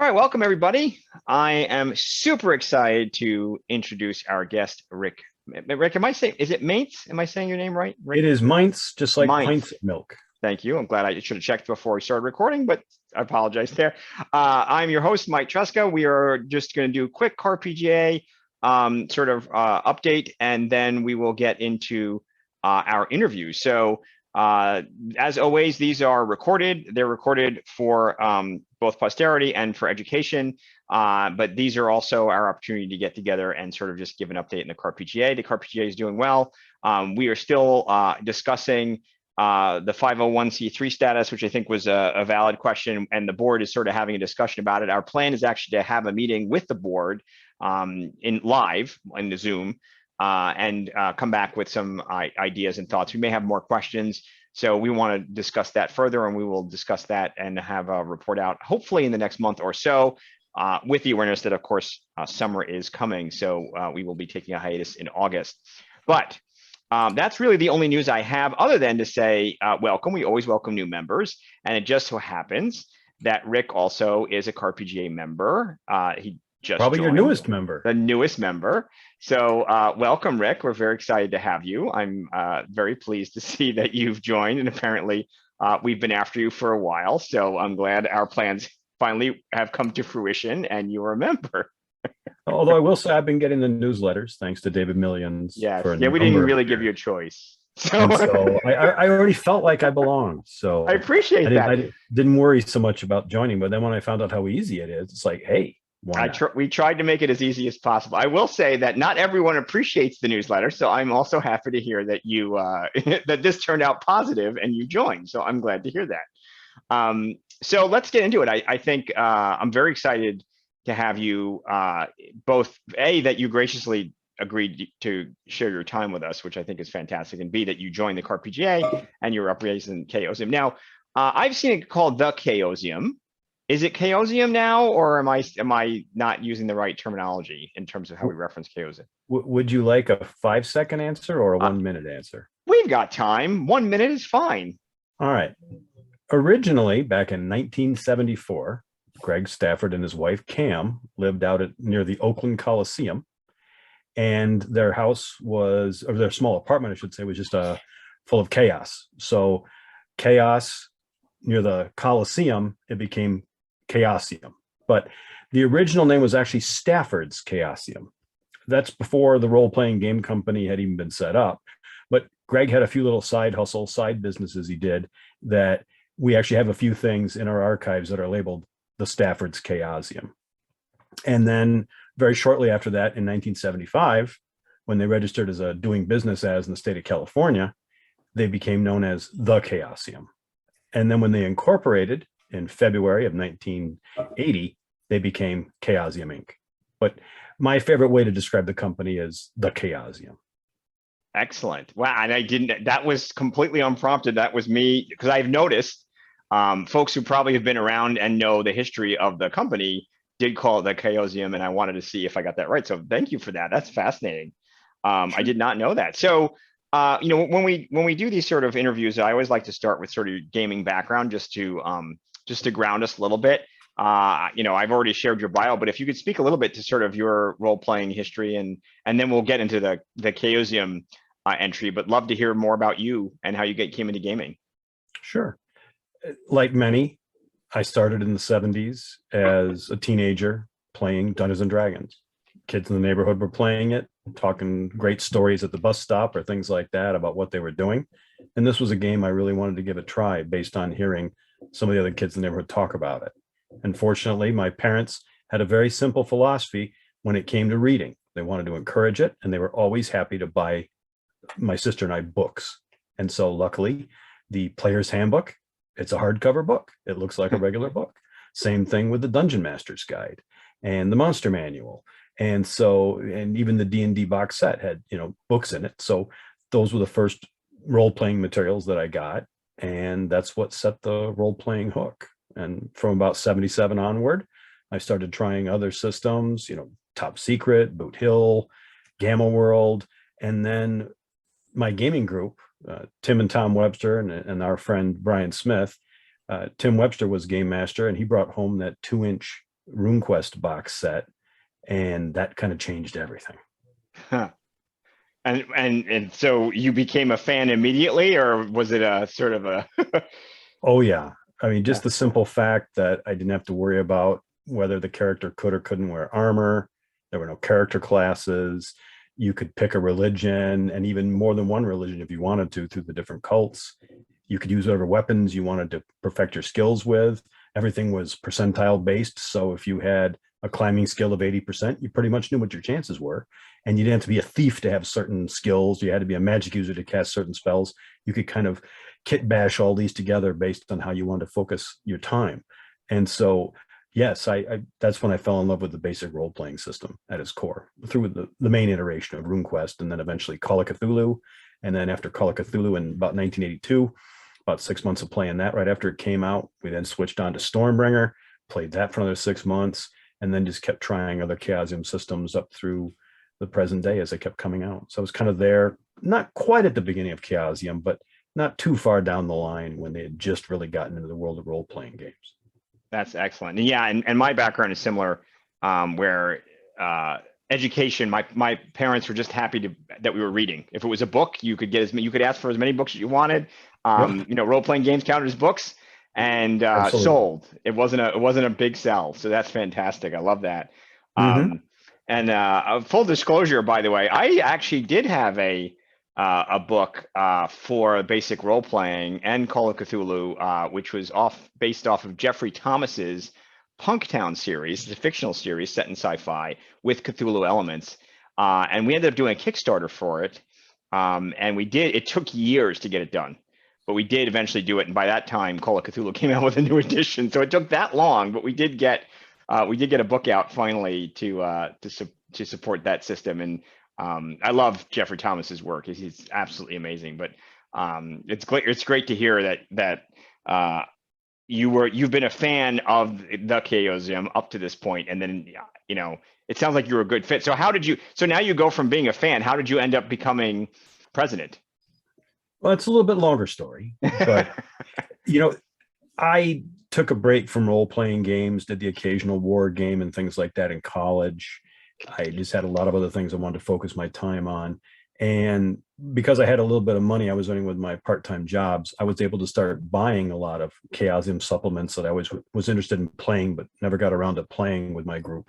All right, welcome everybody. I am super excited to introduce our guest, Rick. Rick, is it Meints? Am I saying your name right? Rick It is Meints, just like Meints. pints of milk. Thank you. I'm glad I should have checked before we started recording, but I apologize there. I'm your host, Mike Tresca. We are just going to do a quick CAR-PGA update, and then we will get into our interview. So as always, these are recorded. They're recorded for both posterity and for education. But these are also our opportunity to get together and sort of just give an update in the CAR-PGA. The CAR-PGA is doing well. We are still discussing the 501c3 status, which I think was a valid question, and the board is sort of having a discussion about it. Our plan is actually to have a meeting with the board in live in the Zoom and come back with some ideas and thoughts. We may have more questions, so we want to discuss that further, and we will discuss that and have a report out hopefully in the next month or so, with the awareness that, of course, summer is coming. So we will be taking a hiatus in August. But that's really the only news I have, other than to say welcome. We always welcome new members, and it just so happens that Rick also is a CAR-PGA member. He just probably joined, your newest member. The newest member. So welcome, Rick. We're very excited to have you. I'm very pleased to see that you've joined, and apparently we've been after you for a while. So I'm glad our plans finally have come to fruition and you're a member. Although I will say I've been getting the newsletters thanks to David Millions. Yeah, we didn't really give you a choice. So I already felt like I belonged. So I appreciate that. I didn't worry so much about joining, but then when I found out how easy it is, it's like, hey, we tried to make it as easy as possible. I will say that not everyone appreciates the newsletter, so I'm also happy to hear that you that this turned out positive and you joined. So I'm glad to hear that. So let's get into it. I think I'm very excited to have you both, A, that you graciously agreed to share your time with us, which I think is fantastic, and B, that you joined the CAR-PGA and you're representing Chaosium. Now, I've seen it called the Chaosium. Is it Chaosium now, or am I not using the right terminology in terms of how we reference Chaosium? Would you like a 5-second answer or a 1-minute answer? We've got time. 1 minute is fine. All right. Originally, back in 1974, Greg Stafford and his wife, Cam, lived out near the Oakland Coliseum. And their house was, or their small apartment, I should say, was just full of chaos. So chaos near the Coliseum, it became Chaosium. But the original name was actually Stafford's Chaosium. That's before the role-playing game company had even been set up. But Greg had a few little side businesses he did that we actually have a few things in our archives that are labeled the Stafford's Chaosium. And then very shortly after that, in 1975, when they registered as a doing business as in the state of California, they became known as the Chaosium. And then when they incorporated in February of 1980, they became Chaosium Inc. But my favorite way to describe the company is the Chaosium. Excellent. Wow. And that was completely unprompted. That was me, because I've noticed folks who probably have been around and know the history of the company did call it the Chaosium, and I wanted to see if I got that right. So thank you for that. That's fascinating. I did not know that. So, when we do these sort of interviews, I always like to start with sort of gaming background, just to ground us a little bit. I've already shared your bio, but if you could speak a little bit to sort of your role-playing history, and then we'll get into the Chaosium entry, but love to hear more about you and how you came into gaming. Sure. Like many, I started in the 70s as a teenager playing Dungeons and Dragons. Kids in the neighborhood were playing it, talking great stories at the bus stop or things like that about what they were doing. And this was a game I really wanted to give a try based on hearing some of the other kids in the neighborhood talk about it. Unfortunately, my parents had a very simple philosophy when it came to reading. They wanted to encourage it, and they were always happy to buy my sister and I books. And so luckily, the Player's Handbook, it's a hardcover book. It looks like a regular book. Same thing with the Dungeon Master's Guide and the Monster Manual. And even the D&D box set had, books in it. So those were the first role-playing materials that I got. And that's what set the role-playing hook. And from about 77 onward, I started trying other systems, Top Secret, Boot Hill, Gamma World. And then my gaming group, Tim and Tom Webster and our friend Brian Smith, Tim Webster was game master, and he brought home that 2-inch RuneQuest box set, and that kind of changed everything. Huh. And so you became a fan immediately, or was it a sort of a Oh yeah. I mean, just the simple fact that I didn't have to worry about whether the character could or couldn't wear armor. There were no character classes. You could pick a religion, and even more than one religion if you wanted to, through the different cults. You could use whatever weapons you wanted to perfect your skills with. Everything was percentile based. So if you had a climbing skill of 80%, you pretty much knew what your chances were. And you didn't have to be a thief to have certain skills. You had to be a magic user to cast certain spells. You could kind of kit bash all these together based on how you wanted to focus your time. And so, yes, I that's when I fell in love with the basic role-playing system at its core, through the main iteration of RuneQuest, and then eventually Call of Cthulhu. And then after Call of Cthulhu in about 1982, about 6 months of playing that right after it came out, we then switched on to Stormbringer, played that for another 6 months, and then just kept trying other Chaosium systems up through the present day as they kept coming out. So I was kind of there, not quite at the beginning of Chaosium, but not too far down the line when they had just really gotten into the world of role-playing games. That's excellent. Yeah, and my background is similar, where education, my parents were just happy that we were reading. If it was a book, you could ask for as many books as you wanted. Yep. Role-playing games counted as books, and sold. It wasn't a big sell. So that's fantastic. I love that. And full disclosure, by the way, I actually did have a book for basic role playing and Call of Cthulhu, which was based off of Jeffrey Thomas's Punktown series, the fictional series set in sci-fi with Cthulhu elements. And we ended up doing a Kickstarter for it. And it took years to get it done, but we did eventually do it. And by that time, Call of Cthulhu came out with a new edition. So it took that long, but we did get a book out finally to support that system. And I love Jeffrey Thomas's work. He's absolutely amazing. But it's great to hear that you've been a fan of the Chaosium up to this point, and then it sounds like you're a good fit. So now you go from being a fan. How did you end up becoming president? Well, it's a little bit longer story, but I took a break from role-playing games, did the occasional war game and things like that in college. I just had a lot of other things I wanted to focus my time on. And because I had a little bit of money I was earning with my part-time jobs, I was able to start buying a lot of Chaosium supplements that I always was interested in playing, but never got around to playing with my group.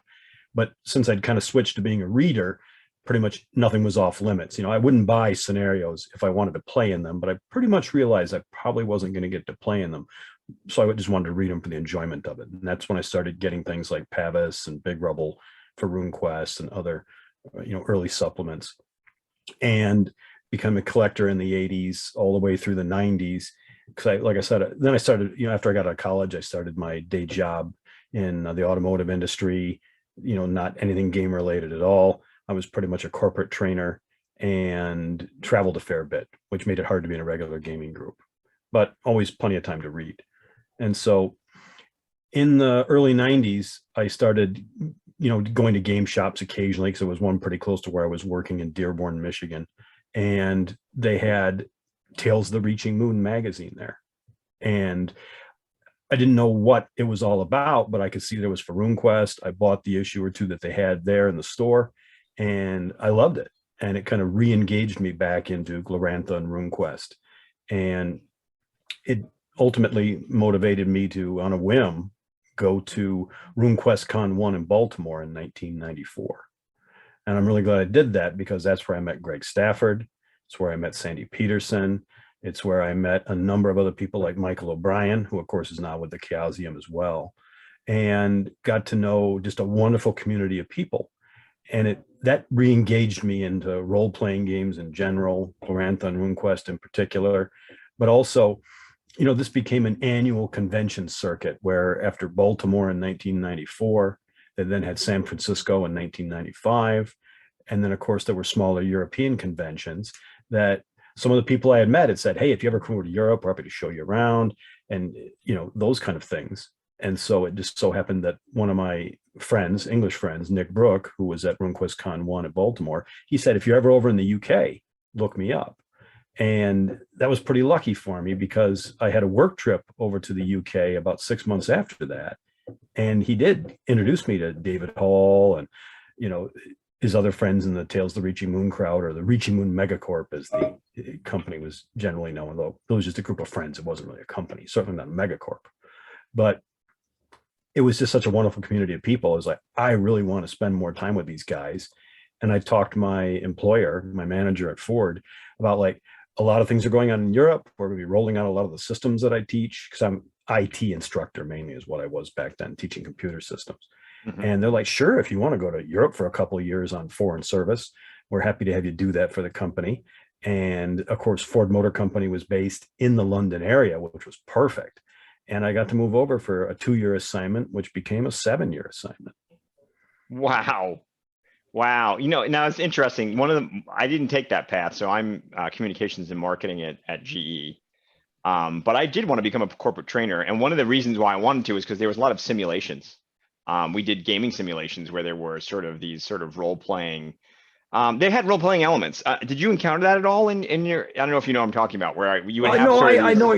But since I'd kind of switched to being a reader, pretty much nothing was off limits. I wouldn't buy scenarios if I wanted to play in them, but I pretty much realized I probably wasn't going to get to play in them. So I just wanted to read them for the enjoyment of it. And that's when I started getting things like Pavis and Big Rubble for RuneQuest and other, early supplements, and become a collector in the 80s all the way through the 90s. Because like I said, then I started, after I got out of college, I started my day job in the automotive industry, not anything game related at all. I was pretty much a corporate trainer and traveled a fair bit, which made it hard to be in a regular gaming group, but always plenty of time to read. And so in the early 90s, I started, going to game shops occasionally, because there was one pretty close to where I was working in Dearborn, Michigan. And they had Tales of the Reaching Moon magazine there. And I didn't know what it was all about, but I could see there was for RuneQuest. I bought the issue or two that they had there in the store, and I loved it. And it kind of re-engaged me back into Glorantha and RuneQuest. And it ultimately motivated me to, on a whim, go to RuneQuest Con 1 in Baltimore in 1994. And I'm really glad I did that, because that's where I met Greg Stafford. It's where I met Sandy Peterson. It's where I met a number of other people like Michael O'Brien, who of course is now with the Chaosium as well, and got to know just a wonderful community of people. And that re-engaged me into role-playing games in general, Glorantha and RuneQuest in particular, but also, this became an annual convention circuit where after Baltimore in 1994, they then had San Francisco in 1995. And then of course there were smaller European conventions that some of the people I had met had said, hey, if you ever come over to Europe, we're happy to show you around, and those kind of things. And so it just so happened that one of my friends, English friends, Nick Brook, who was at RuneQuest Con 1 at Baltimore, he said, if you're ever over in the UK, look me up. And that was pretty lucky for me, because I had a work trip over to the UK about 6 months after that. And he did introduce me to David Hall and, you know, his other friends in the Tales of the Reaching Moon crowd, or the Reaching Moon Megacorp, as the company was generally known, though it was just a group of friends. It wasn't really a company, certainly not a megacorp. But it was just such a wonderful community of people. I was like, I really want to spend more time with these guys. And I talked to my employer, my manager at Ford, about like, a lot of things are going on in Europe. We're going to be rolling out a lot of the systems that I teach, because I'm IT instructor mainly is what I was back then, teaching computer systems. Mm-hmm. And they're like, sure, if you want to go to Europe for a couple of years on foreign service, we're happy to have you do that for the company. And of course, Ford Motor Company was based in the London area, which was perfect. And I got to move over for a 2-year assignment, which became a 7-year assignment. Wow. Wow. You know, now it's interesting. I didn't take that path. So I'm communications and marketing at GE. But I did want to become a corporate trainer. And one of the reasons why I wanted to is because there was a lot of simulations. We did gaming simulations where there were these role playing. They had role playing elements. Did you encounter that at all in your? I don't know if you know what I'm talking about, where you would have I know.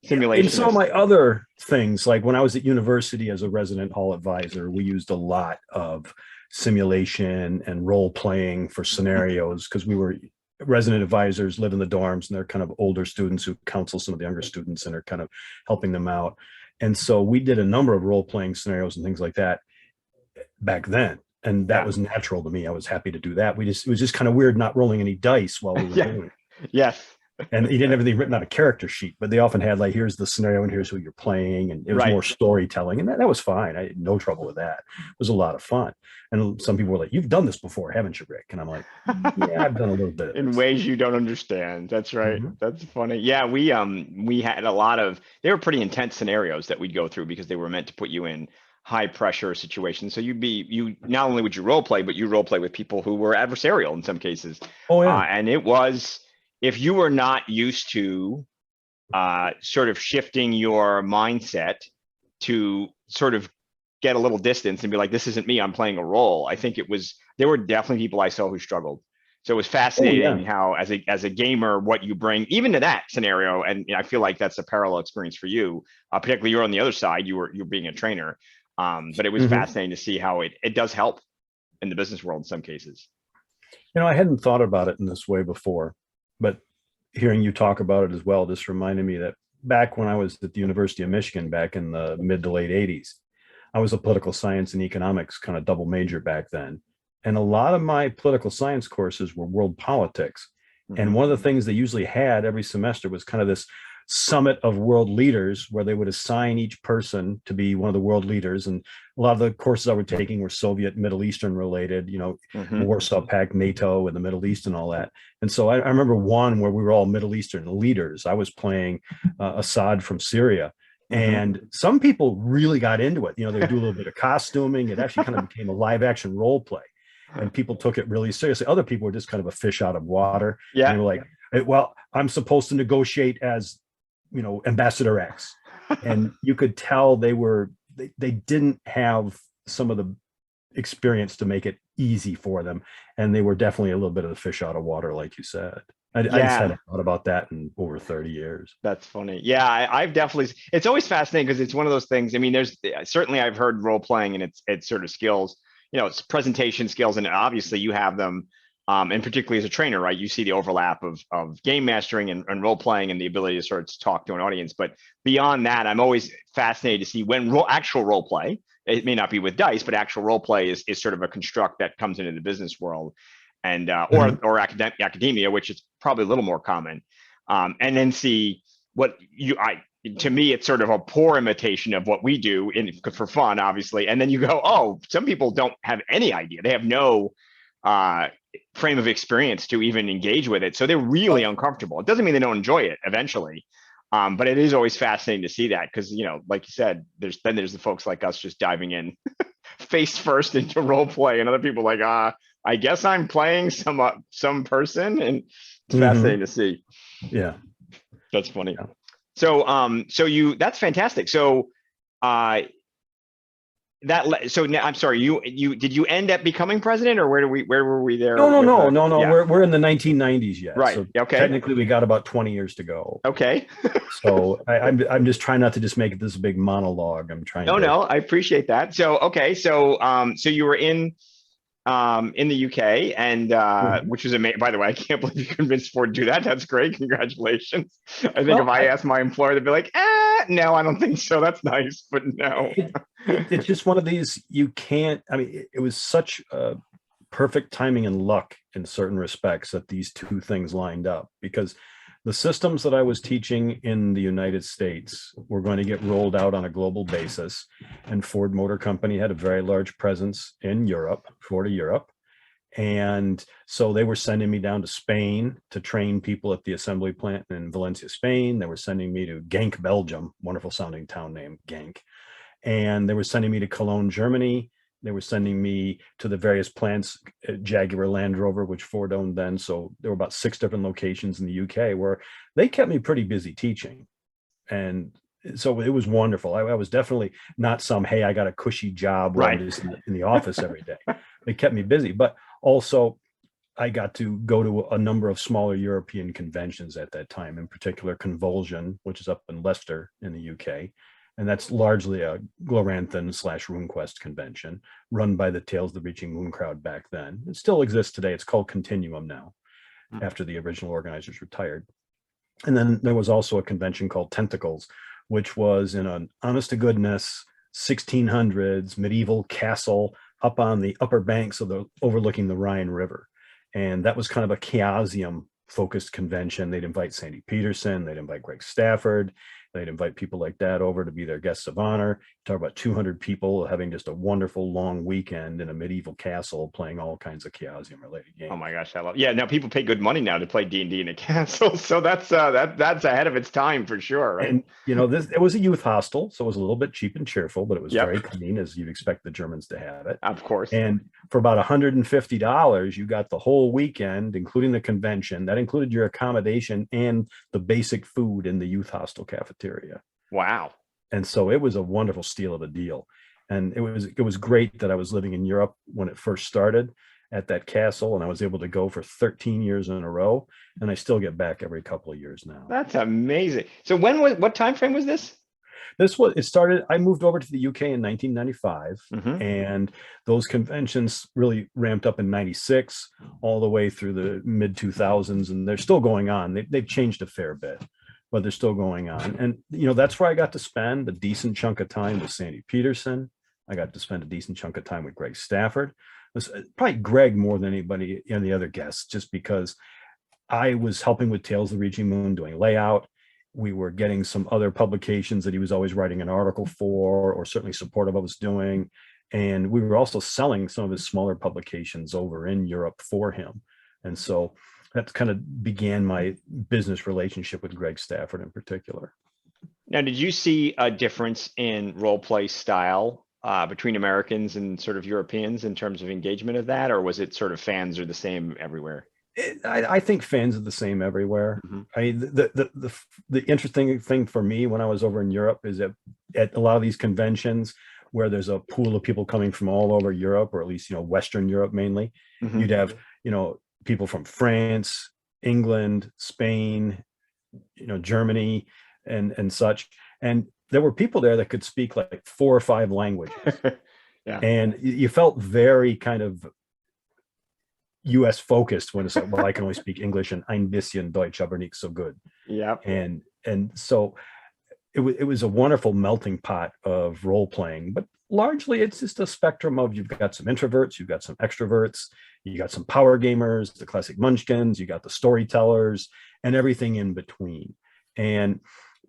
simulations. In some of my other things, like when I was at university as a resident hall advisor, we used a lot of simulation and role playing for scenarios, because we were resident advisors, live in the dorms, and they're kind of older students who counsel some of the younger students and are kind of helping them out. And so we did a number of role playing scenarios and things like that back then. And that was natural to me. I was happy to do that. It was just kind of weird not rolling any dice while we were doing it. Yes. And he didn't have everything written on a character sheet, but they often had like, here's the scenario and here's who you're playing. And it was more storytelling. And that was fine. I had no trouble with that. It was a lot of fun. And some people were like, you've done this before, haven't you, Rick? And I'm like, yeah, I've done a little bit. In ways you don't understand. That's right. Mm-hmm. That's funny. Yeah, we had a lot of, they were pretty intense scenarios that we'd go through, because they were meant to put you in high pressure situations. So not only would you role play, but you role play with people who were adversarial in some cases. Oh yeah. And it was, if you were not used to sort of shifting your mindset to sort of get a little distance and be like, this isn't me, I'm playing a role. I think there were definitely people I saw who struggled. So it was fascinating how, as a gamer, what you bring even to that scenario. And I feel like that's a parallel experience for you, particularly you're on the other side, you're being a trainer. But it was fascinating to see how it does help in the business world in some cases. You know, I hadn't thought about it in this way before, but hearing you talk about it as well just reminded me that back when I was at the University of Michigan back in the mid to late 80s, I was a political science and economics kind of double major back then. And a lot of my political science courses were world politics. Mm-hmm. And one of the things they usually had every semester was kind of this summit of world leaders, where they would assign each person to be one of the world leaders. And a lot of the courses I were taking were Soviet, Middle Eastern related, you know, Warsaw Pact, NATO, and the Middle East and all that. And so I remember one where we were all Middle Eastern leaders. I was playing Assad from Syria. And some people really got into it. You know, they would do a little bit of costuming. It actually kind of became a live action role play. And people took it really seriously. Other people were just kind of a fish out of water. Yeah. And they were like, well, I'm supposed to negotiate as, you know, Ambassador X. And you could tell they didn't have some of the experience to make it easy for them. And they were definitely a little bit of the fish out of water, like you said. I just hadn't thought about that in over 30 years. That's funny. Yeah, I've definitely, it's always fascinating because it's one of those things. I mean, certainly I've heard role playing and it's sort of skills, you know, it's presentation skills, and obviously you have them. And particularly as a trainer, right, you see the overlap of game mastering and role playing and the ability to sort of talk to an audience. But beyond that, I'm always fascinated to see when actual role play, it may not be with dice, but actual role play is sort of a construct that comes into the business world, and or academia, which is probably a little more common. And then see what to me, it's sort of a poor imitation of what we do for fun, obviously. And then you go, oh, some people don't have any idea. They have no frame of experience to even engage with it. So they're really uncomfortable. It doesn't mean they don't enjoy it eventually. But it is always fascinating to see that, because, you know, like you said, there's the folks like us just diving in face first into role play, and other people like, I guess I'm playing some person, and it's fascinating to see. Yeah. That's funny. Yeah. So, that's fantastic. So, So now, I'm sorry, did you end up becoming president, or where were we there No, no, with no, the, no, no. yeah, We're in the 1990s yet. right. So Okay. technically we got about 20 years to go. Okay. So I'm just trying not to just make it this big monologue. I'm trying No, to. no, I appreciate that. So, okay. So you were in the UK, and Mhm. which was amazing. By the way, I can't believe you convinced Ford to do that. That's great. Congratulations. I think if Well, I asked my employer, they'd be like, no, I don't think so. That's nice, but no. it's just one of these you can't. I mean, it was such perfect timing and luck in certain respects that these two things lined up because the systems that I was teaching in the United States were going to get rolled out on a global basis. And Ford Motor Company had a very large presence in Europe, Florida, Europe. And so they were sending me down to Spain to train people at the assembly plant in Valencia, Spain. They were sending me to Genk, Belgium, wonderful sounding town name, Genk. And they were sending me to Cologne, Germany. They were sending me to the various plants, Jaguar Land Rover, which Ford owned then. So there were about 6 different locations in the UK where they kept me pretty busy teaching. And so it was wonderful. I was definitely not some, hey, I got a cushy job where I'm Right. just in the office every day. They kept me busy. But also, I got to go to a number of smaller European conventions at that time, in particular Convulsion, which is up in Leicester in the UK. And that's largely a Gloranthan / RuneQuest convention run by the Tales of the Reaching Moon crowd back then. It still exists today. It's called Continuum now, after the original organizers retired. And then there was also a convention called Tentacles, which was in an honest to goodness 1600s medieval castle up on the upper banks of the overlooking the Rhine River. And that was kind of a Chaosium focused convention. They'd invite Sandy Peterson, they'd invite Greg Stafford, they'd invite people like that over to be their guests of honor. Talk about 200 people having just a wonderful long weekend in a medieval castle playing all kinds of Chaosium related games. Oh my gosh, I love. Yeah, now people pay good money now to play D&D in a castle, so that's ahead of its time for sure, right? And it was a youth hostel, so it was a little bit cheap and cheerful, but it was Yep, very clean, as you'd expect the Germans to have it. of course. And for about $150, you got the whole weekend, including the convention. That included your accommodation and the basic food in the youth hostel cafeteria. Wow. And so it was a wonderful steal of a deal. And it was great that I was living in Europe when it first started at that castle, and I was able to go for 13 years in a row, and I still get back every couple of years now. That's amazing. So what time frame was this? It started, I moved over to the UK in 1995, and those conventions really ramped up in 96 all the way through the mid 2000s, and they're still going on. They've changed a fair bit, but they're still going on. And that's where I got to spend a decent chunk of time with Sandy Peterson. I got to spend a decent chunk of time with Greg Stafford. Probably Greg more than anybody and the other guests, just because I was helping with Tales of the Reaching Moon, doing layout. We were getting some other publications that he was always writing an article for, or certainly supportive of us doing. And we were also selling some of his smaller publications over in Europe for him. And so that kind of began my business relationship with Greg Stafford in particular. Now, did you see a difference in role play style between Americans and sort of Europeans in terms of engagement of that, or was it sort of fans are the same everywhere? I think fans are the same everywhere. The interesting thing for me when I was over in Europe is that at a lot of these conventions where there's a pool of people coming from all over Europe, or at least Western Europe mainly, you'd have people from France, England, Spain, Germany, and such. And there were people there that could speak like 4 or 5 languages. Yeah. And you felt very kind of US focused when it's like, well, I can only speak English and ein bisschen Deutsch, aber nicht so good. Yeah. And so it was a wonderful melting pot of role playing, but largely it's just a spectrum of, you've got some introverts, you've got some extroverts, you got some power gamers, the classic munchkins, you got the storytellers, and everything in between.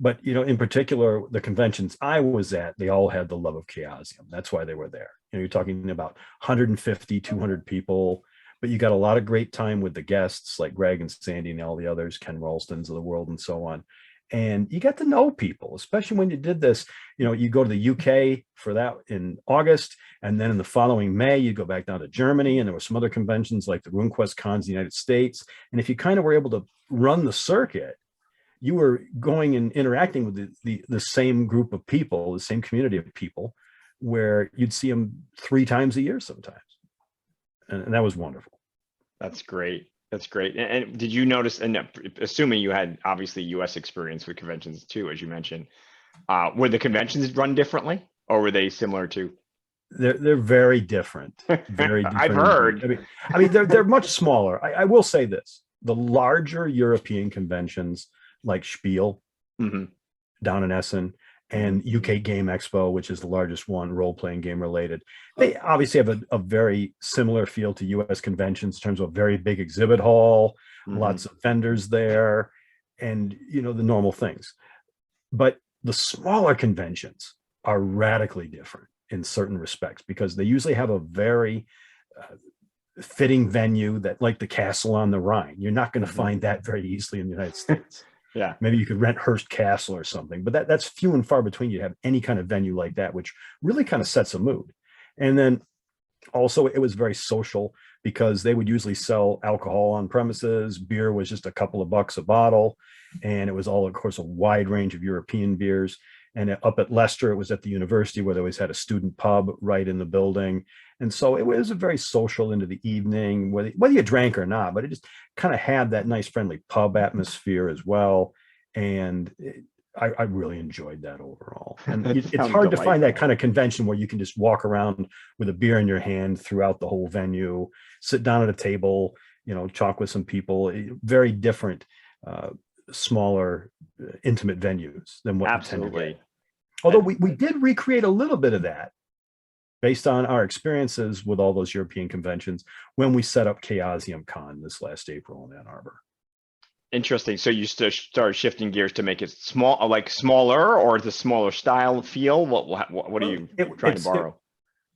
But in particular, the conventions I was at, they all had the love of Chaosium. That's why they were there. You're talking about 150, 200 people, but you got a lot of great time with the guests like Greg and Sandy and all the others, Ken Ralstons of the world and so on. And you got to know people, especially when you did this. You go to the UK for that in August, and then in the following May, you go back down to Germany, and there were some other conventions like the RuneQuest cons in the United States. And if you kind of were able to run the circuit, you were going and interacting with the same group of people, the same community of people where you'd see them 3 times a year sometimes. And that was wonderful. That's great. That's great. And did you notice, and assuming you had obviously US experience with conventions too, as you mentioned, were the conventions run differently or were they similar to? They're very different. Very different. I've heard. I mean they're much smaller. I will say this. The larger European conventions like Spiel down in Essen and UK Game Expo, which is the largest one, role-playing game related, they obviously have a very similar feel to US conventions in terms of a very big exhibit hall, lots of vendors there, and the normal things. But the smaller conventions are radically different in certain respects because they usually have a very fitting venue that, like the Castle on the Rhine, you're not going to find that very easily in the United States. Yeah, maybe you could rent Hearst Castle or something, but that's few and far between. You have any kind of venue like that, which really kind of sets a mood. And then also it was very social because they would usually sell alcohol on premises. Beer was just a couple of bucks a bottle, and it was all, of course, a wide range of European beers. And up at Leicester, it was at the university where they always had a student pub right in the building. And so it was a very social into the evening, whether you drank or not, but it just kind of had that nice friendly pub atmosphere as well. And I really enjoyed that overall. And it's hard to find that kind of convention where you can just walk around with a beer in your hand throughout the whole venue, sit down at a table, talk with some people. Very different, smaller, intimate venues than what absolutely. Although we did recreate a little bit of that based on our experiences with all those European conventions when we set up Chaosium Con this last April in Ann Arbor. Interesting. So you started shifting gears to make it small, like smaller, or the smaller style feel. What are you trying to borrow?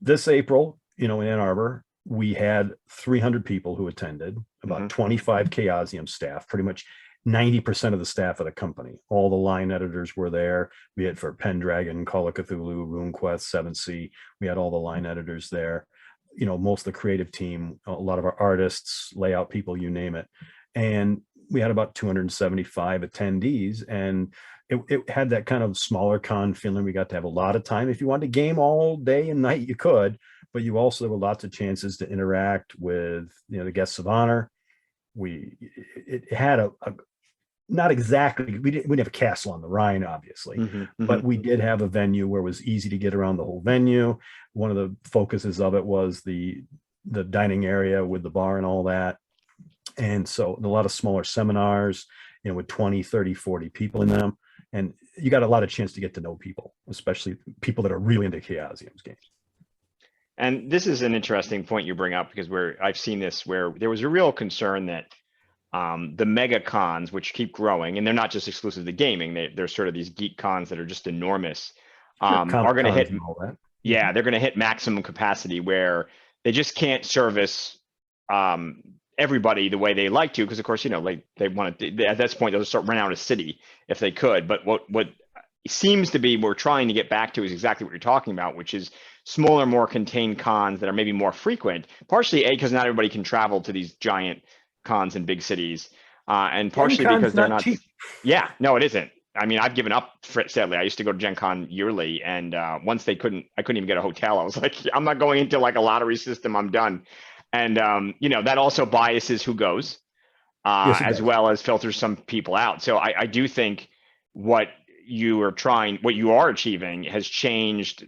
This April, in Ann Arbor, we had 300 people who attended, about 25 Chaosium staff, pretty much 90% of the staff of the company. All the line editors were there, be it for Pendragon, Call of Cthulhu, RuneQuest, 7th. We had all the line editors there. Most of the creative team, a lot of our artists, layout people, you name it. And we had about 275 attendees, and it had that kind of smaller con feeling. We got to have a lot of time. If you wanted to game all day and night, you could, but there were lots of chances to interact with the guests of honor. It had a not exactly, we didn't have a castle on the Rhine, obviously, but we did have a venue where it was easy to get around the whole venue. One of the focuses of it was the dining area with the bar and all that. And so a lot of smaller seminars, with 20, 30, 40 people in them. And you got a lot of chance to get to know people, especially people that are really into Chaosium's games. And this is an interesting point you bring up because I've seen this where there was a real concern that the mega cons, which keep growing, and they're not just exclusive to gaming, they're sort of these geek cons that are just enormous, are going to hit, they're going to hit maximum capacity where they just can't service everybody the way they like to, because of course, they want to, at this point, they'll start running out of city if they could. But what seems to be we're trying to get back to is exactly what you're talking about, which is smaller, more contained cons that are maybe more frequent, partially because not everybody can travel to these giant cons in big cities, and partially because they're not cheap. Yeah, no, it isn't. I mean, I've given up, sadly. I used to go to Gen Con yearly, and once I couldn't even get a hotel. I was like, I'm not going into like a lottery system. I'm done. And that also biases who goes, as well as filters some people out. So I do think what you are achieving has changed.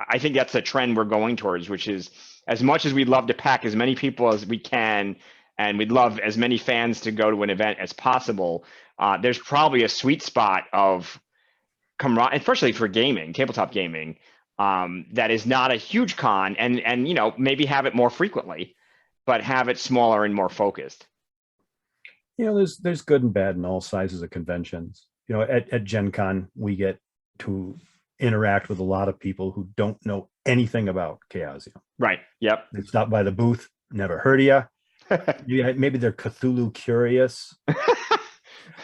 I think that's the trend we're going towards, which is, as much as we'd love to pack as many people as we can, and we'd love as many fans to go to an event as possible, there's probably a sweet spot of camaraderie, especially for gaming, tabletop gaming, that is not a huge con, and maybe have it more frequently, but have it smaller and more focused. There's good and bad in all sizes of conventions. At Gen Con, we get to interact with a lot of people who don't know anything about Chaosium. Right. Yep. They stop by the booth, never heard of you. Maybe they're Cthulhu curious.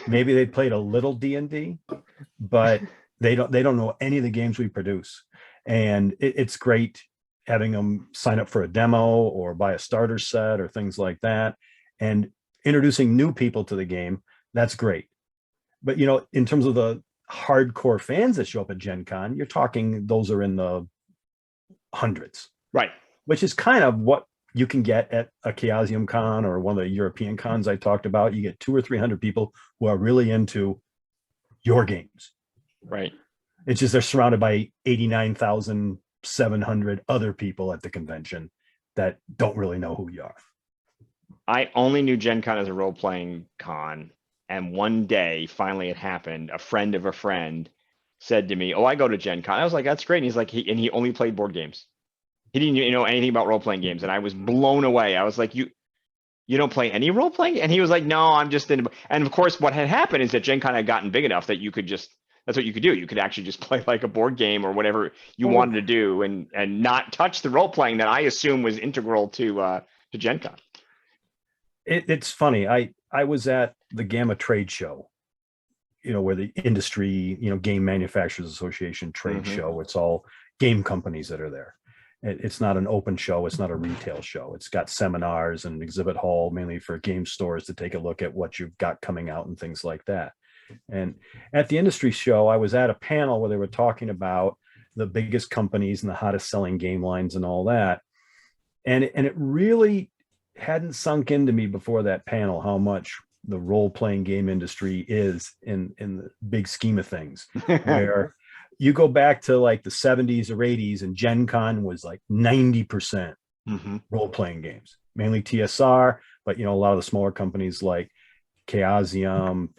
Maybe they played a little D&D, but they don't know any of the games we produce. And it's great having them sign up for a demo or buy a starter set or things like that. And introducing new people to the game, that's great. But, in terms of the hardcore fans that show up at Gen Con, you're talking, those are in the hundreds, Right. which is kind of what you can get at a Chaosium con or one of the European cons I talked about. You get 200 or 300 people who are really into your games. Right. It's just they're surrounded by 89,700 other people at the convention that don't really know who you are. I only knew Gen Con as a role-playing con. And one day, finally it happened, a friend of a friend said to me, "Oh, I go to Gen Con." I was like, "That's great." And he's like, he only played board games. He didn't know anything about role-playing games. And I was blown away. I was like, you don't play any role-playing? And he was like, "No, I'm just in." And of course, what had happened is that Gen Con had gotten big enough that you could just, that's what you could do. You could actually just play like a board game or whatever you wanted to do and not touch the role-playing that I assume was integral to Gen Con. It's funny. I was at the Gamma trade show, where the industry, Game Manufacturers Association trade show. It's all game companies that are there. It's not an open show. It's not a retail show. It's got seminars and exhibit hall, mainly for game stores to take a look at what you've got coming out and things like that. And at the industry show, I was at a panel where they were talking about the biggest companies and the hottest selling game lines and all that. And it really hadn't sunk into me before that panel how much the role-playing game industry is in the big scheme of things, where you go back to like the 70s or 80s and Gen Con was like 90% role-playing games, mainly TSR, but a lot of the smaller companies like Chaosium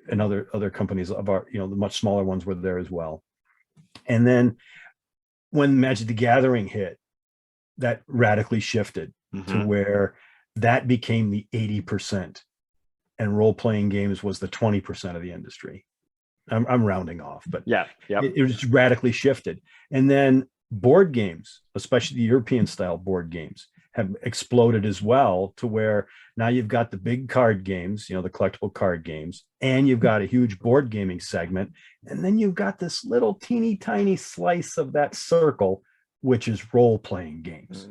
and other companies of our, the much smaller ones were there as well. And then when Magic the Gathering hit, that radically shifted to where that became the 80% and role-playing games was the 20% of the industry. I'm rounding off, but it was radically shifted. And then board games, especially the European style board games, have exploded as well, to where now you've got the big card games, the collectible card games, and you've got a huge board gaming segment. And then you've got this little teeny tiny slice of that circle, which is role-playing games,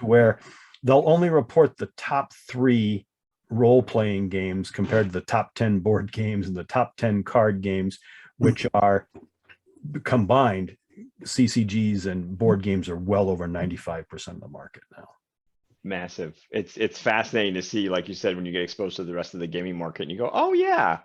where they'll only report the top 3 role-playing games compared to the top 10 board games and the top 10 card games, which are combined. CCGs and board games are well over 95% of the market now. Massive. It's fascinating to see, like you said, when you get exposed to the rest of the gaming market and you go, "Oh yeah."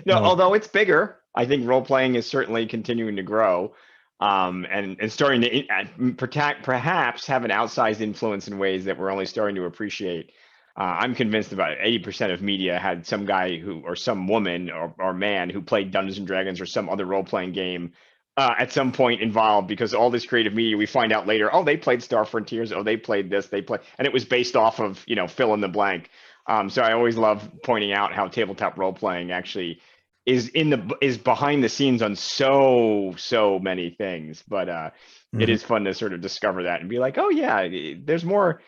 Although it's bigger, I think role-playing is certainly continuing to grow. And starting to perhaps have an outsized influence in ways that we're only starting to appreciate. I'm convinced about 80% of media had some guy or some woman or man who played Dungeons and Dragons or some other role-playing game at some point involved, because all this creative media, we find out later, oh, they played Star Frontiers, oh, they played this, and it was based off of, fill in the blank. So I always love pointing out how tabletop role-playing actually is behind the scenes on so many things, but it is fun to sort of discover that and be like, oh yeah, there's more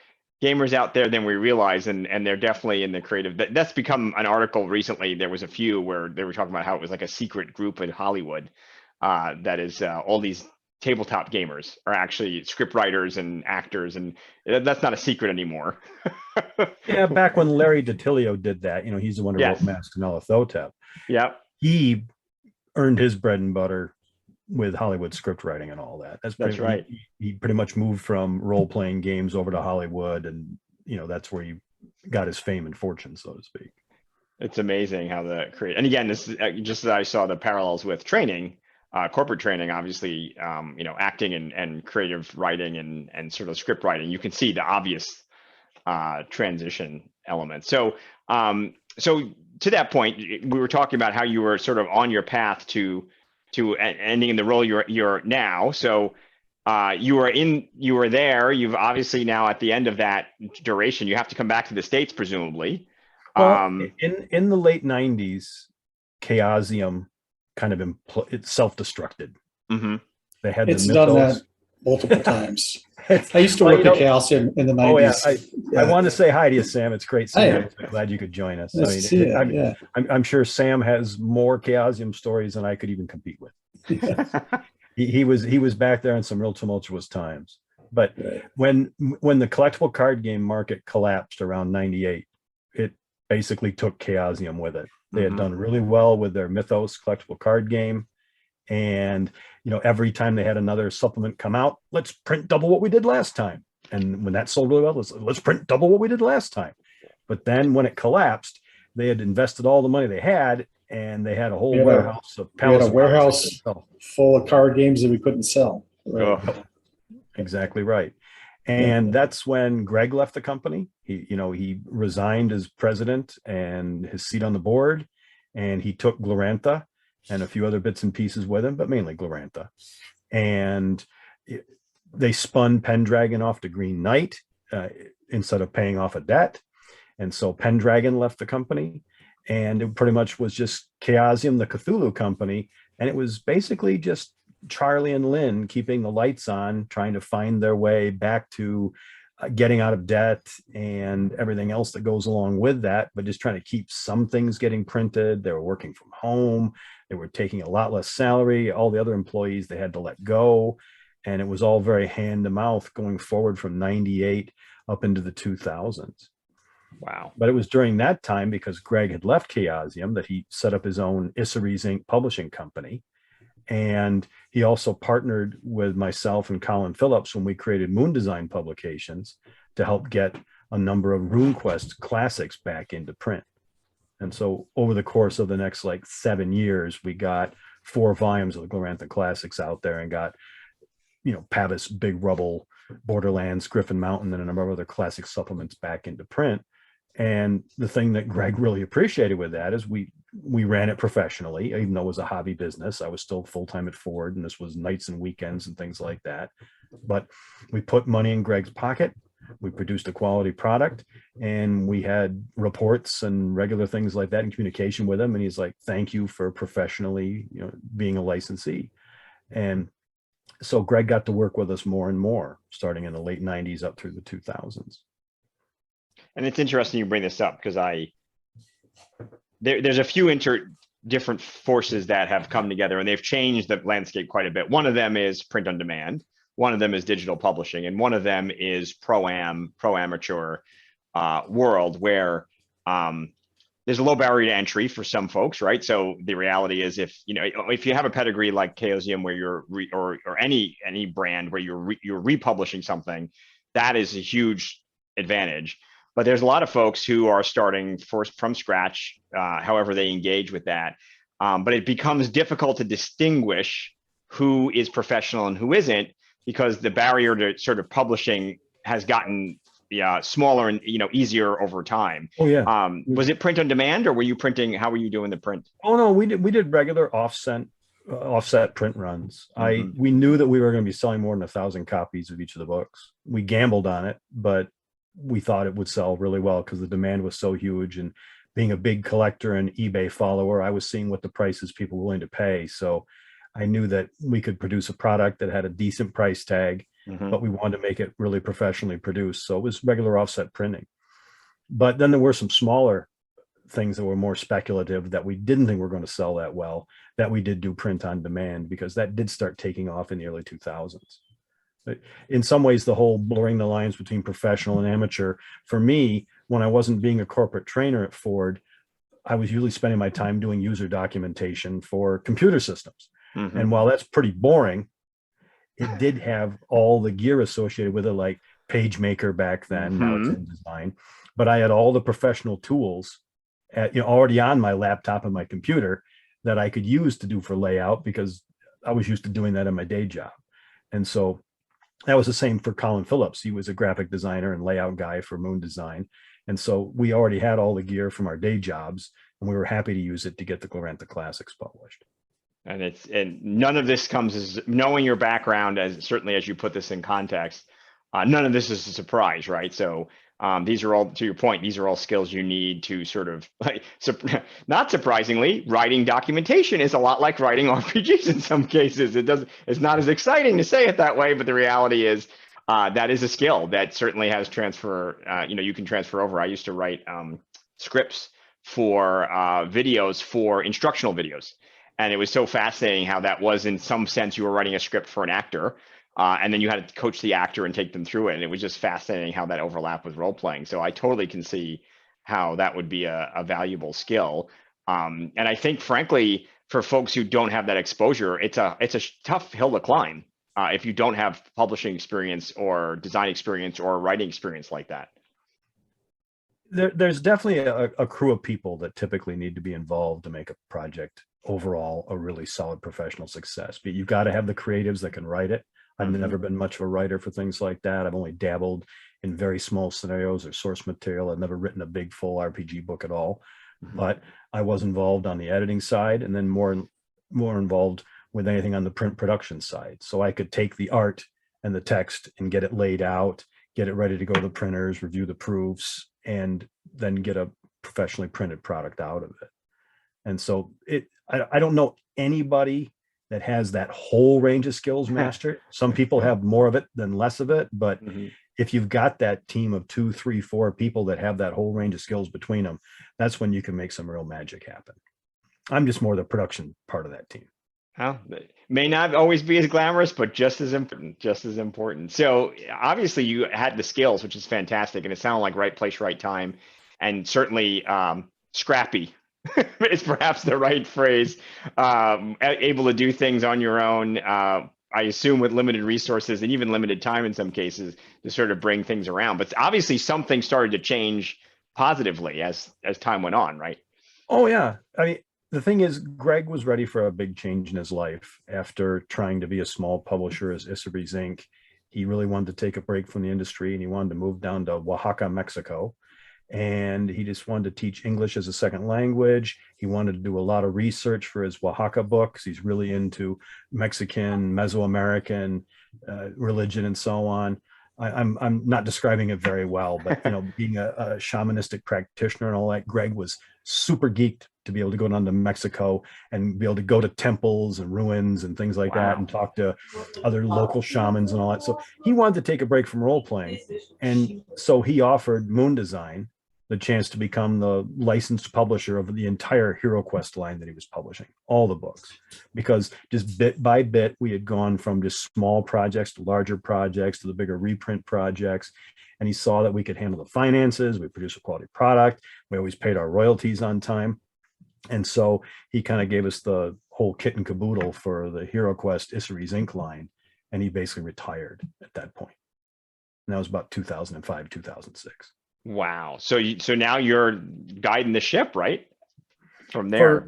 gamers out there than we realize, and they're definitely in the creative. That's become an article recently. There was a few where they were talking about how it was like a secret group in Hollywood that is all these tabletop gamers are actually script writers and actors, and that's not a secret anymore. Yeah, back when Larry DiTilio did that, he's the one who wrote Mask and Thotep. Yeah. He earned his bread and butter with Hollywood script writing and all that. That's right. He pretty much moved from role-playing games over to Hollywood, and that's where he got his fame and fortune, so to speak. It's amazing how and again, this is just as I saw the parallels with training, corporate training, obviously, acting and creative writing and sort of script writing. You can see the obvious transition element. So to that point, we were talking about how you were sort of on your path to ending in the role you're now. So you were there. You've obviously now at the end of that duration, you have to come back to the States, presumably. Well, in the late 90s, Chaosium kind of it self-destructed. They had it's done that multiple times. I used to work at Chaosium in the 90s. I want to say hi to you, Sam. It's great seeing you. I'm glad you could join us. I'm sure Sam has more Chaosium stories than I could even compete with. he was back there in some real tumultuous times. But when the collectible card game market collapsed around 98, it basically took Chaosium with it. They had done really well with their Mythos collectible card game, And, every time they had another supplement come out, let's print double what we did last time. And when that sold really well, let's print double what we did last time. But then when it collapsed, they had invested all the money they had, and they had a whole warehouse of We had pallets. a warehouse full of card games that we couldn't sell. Right. Oh. Exactly right. And that's when Greg left the company. He resigned as president and his seat on the board, and he took Glorantha and a few other bits and pieces with him, but mainly Glorantha. And they spun Pendragon off to Green Knight instead of paying off a debt. And so Pendragon left the company, and it pretty much was just Chaosium, the Cthulhu company. And it was basically just Charlie and Lynn keeping the lights on, trying to find their way back to getting out of debt and everything else that goes along with that, but just trying to keep some things getting printed. They were working from home. They were taking a lot less salary. All the other employees they had to let go. And it was all very hand to mouth going forward from 98 up into the 2000s. Wow. But it was during that time, because Greg had left Chaosium, that he set up his own Issaries Inc. publishing company. And he also partnered with myself and Colin Phillips when we created Moon Design Publications to help get a number of RuneQuest classics back into print. And so over the course of the next 7 years, we got 4 volumes of the Gloranthan Classics out there, and got, Pavis, Big Rubble, Borderlands, Griffin Mountain, and a number of other classic supplements back into print. And the thing that Greg really appreciated with that is we ran it professionally, even though it was a hobby business. I was still full-time at Ford, and this was nights and weekends and things like that. But we put money in Greg's pocket. We produced a quality product, and we had reports and regular things like that in communication with him. And he's like, thank you for professionally, being a licensee. And so Greg got to work with us more and more, starting in the late 90s up through the 2000s. And it's interesting you bring this up, because there's a few different forces that have come together, and they've changed the landscape quite a bit. One of them is print on demand. One of them is digital publishing, and one of them is pro amateur world, where there's a low barrier to entry for some folks, right? So the reality is, if you have a pedigree like Chaosium, where you're or any brand where you're republishing something, that is a huge advantage. But there's a lot of folks who are starting from scratch, however they engage with that. But it becomes difficult to distinguish who is professional and who isn't, because the barrier to sort of publishing has gotten smaller and easier over time. Oh yeah. Was it print on demand, or were you printing? How were you doing the print? Oh no, we did regular offset print runs. We knew that we were going to be selling more than 1,000 copies of each of the books. We gambled on it, but we thought it would sell really well because the demand was so huge. And being a big collector and eBay follower, I was seeing what the prices people were willing to pay. So I knew that we could produce a product that had a decent price tag, but we wanted to make it really professionally produced. So it was regular offset printing. But then there were some smaller things that were more speculative that we didn't think were going to sell that well, that we did do print on demand, because that did start taking off in the early 2000s. But in some ways, the whole blurring the lines between professional and amateur, for me, when I wasn't being a corporate trainer at Ford, I was usually spending my time doing user documentation for computer systems. And while that's pretty boring, it did have all the gear associated with it, like PageMaker back then, now it's InDesign. But I had all the professional tools already on my laptop and my computer that I could use to do for layout, because I was used to doing that in my day job. And so that was the same for Colin Phillips. He was a graphic designer and layout guy for Moon Design. And so we already had all the gear from our day jobs, and we were happy to use it to get the Glorantha Classics published. And none of this comes as, knowing your background, as certainly as you put this in context, none of this is a surprise, right? So these are all, to your point, these are all skills you need to sort of, not surprisingly, writing documentation is a lot like writing RPGs in some cases. It's not as exciting to say it that way, but the reality is that is a skill that certainly has transfer, you can transfer over. I used to write scripts for videos, for instructional videos. And it was so fascinating how that was, in some sense, you were writing a script for an actor, and then you had to coach the actor and take them through it. And it was just fascinating how that overlapped with role playing. So I totally can see how that would be a valuable skill. And I think, frankly, for folks who don't have that exposure, it's a tough hill to climb if you don't have publishing experience or design experience or writing experience like that. There's definitely a crew of people that typically need to be involved to make a project overall a really solid professional success. But you've got to have the creatives that can write it. I've never been much of a writer for things like that. I've only dabbled in very small scenarios or source material. I've never written a big full RPG book at all, but I was involved on the editing side, and then more involved with anything on the print production side. So I could take the art and the text and get it laid out, get it ready to go to the printers, review the proofs, and then get a professionally printed product out of it. And so I don't know anybody that has that whole range of skills mastered. Some people have more of it than less of it, but if you've got that team of 2, 3, 4 people that have that whole range of skills between them, that's when you can make some real magic happen. I'm just more the production part of that team. Well, it may not always be as glamorous, but just as important. So obviously you had the skills, which is fantastic. And it sounded like right place, right time, and certainly scrappy is perhaps the right phrase. Able to do things on your own, I assume with limited resources and even limited time in some cases to sort of bring things around. But obviously something started to change positively as time went on, right? Oh yeah. I mean, the thing is, Greg was ready for a big change in his life after trying to be a small publisher as Isserby's Inc. He really wanted to take a break from the industry, and he wanted to move down to Oaxaca, Mexico. And he just wanted to teach English as a second language. He wanted to do a lot of research for his Oaxaca books. He's really into Mexican, Mesoamerican religion and so on. I'm not describing it very well, but being a shamanistic practitioner and all that, Greg was super geeked to be able to go down to Mexico and be able to go to temples and ruins and things like that and talk to other local shamans and all that. So he wanted to take a break from role playing. And so he offered Moon Design the chance to become the licensed publisher of the entire HeroQuest line that he was publishing, all the books, because just bit by bit, we had gone from just small projects to larger projects to the bigger reprint projects. And he saw that we could handle the finances, we produce a quality product, we always paid our royalties on time. And so he kind of gave us the whole kit and caboodle for the HeroQuest Isserby's Inc. line. And he basically retired at that point. And that was about 2005, 2006. Wow. So now you're guiding the ship, right? From there.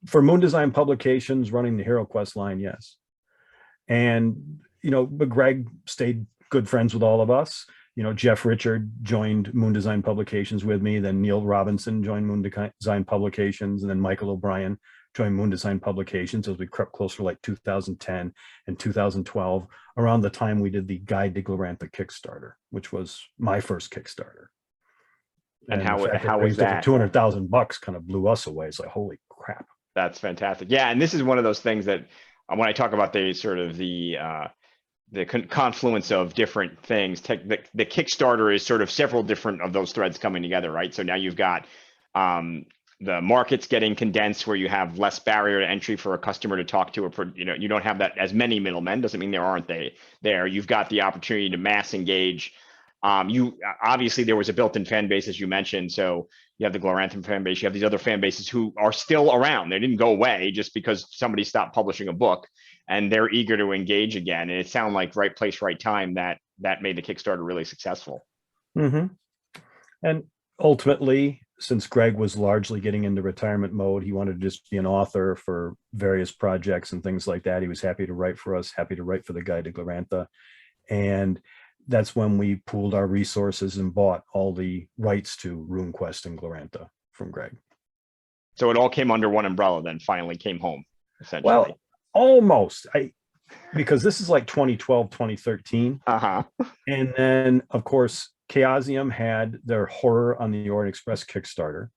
For Moon Design Publications, running the HeroQuest line, yes. And, but Greg stayed good friends with all of us. Jeff Richard joined Moon Design Publications with me. Then Neil Robinson joined Moon Design Publications. And then Michael O'Brien joined Moon Design Publications as we crept closer to like 2010 and 2012, around the time we did the Guide to Glorantha Kickstarter, which was my first Kickstarter. And how was that? $200,000 kind of blew us away. It's like, holy crap. That's fantastic. Yeah. And this is one of those things that when I talk about the sort of the confluence of different things, the Kickstarter is sort of several different of those threads coming together, right? So now you've got the markets getting condensed where you have less barrier to entry for a customer to talk to, you don't have that as many middlemen. Doesn't mean there aren't there. You've got the opportunity to mass engage. Obviously there was a built-in fan base, as you mentioned. So you have the Gloranthan fan base, you have these other fan bases who are still around. They didn't go away just because somebody stopped publishing a book, and they're eager to engage again. And it sounded like right place, right time that made the Kickstarter really successful. And ultimately, since Greg was largely getting into retirement mode, he wanted to just be an author for various projects and things like that. He was happy to write for us, happy to write for the Guide to Glorantha. And that's when we pooled our resources and bought all the rights to RuneQuest and Glorantha from Greg. So it all came under one umbrella, then finally came home, essentially. Well, almost. Because this is like 2012, 2013. And then, of course, Chaosium had their Horror on the Orient Express Kickstarter.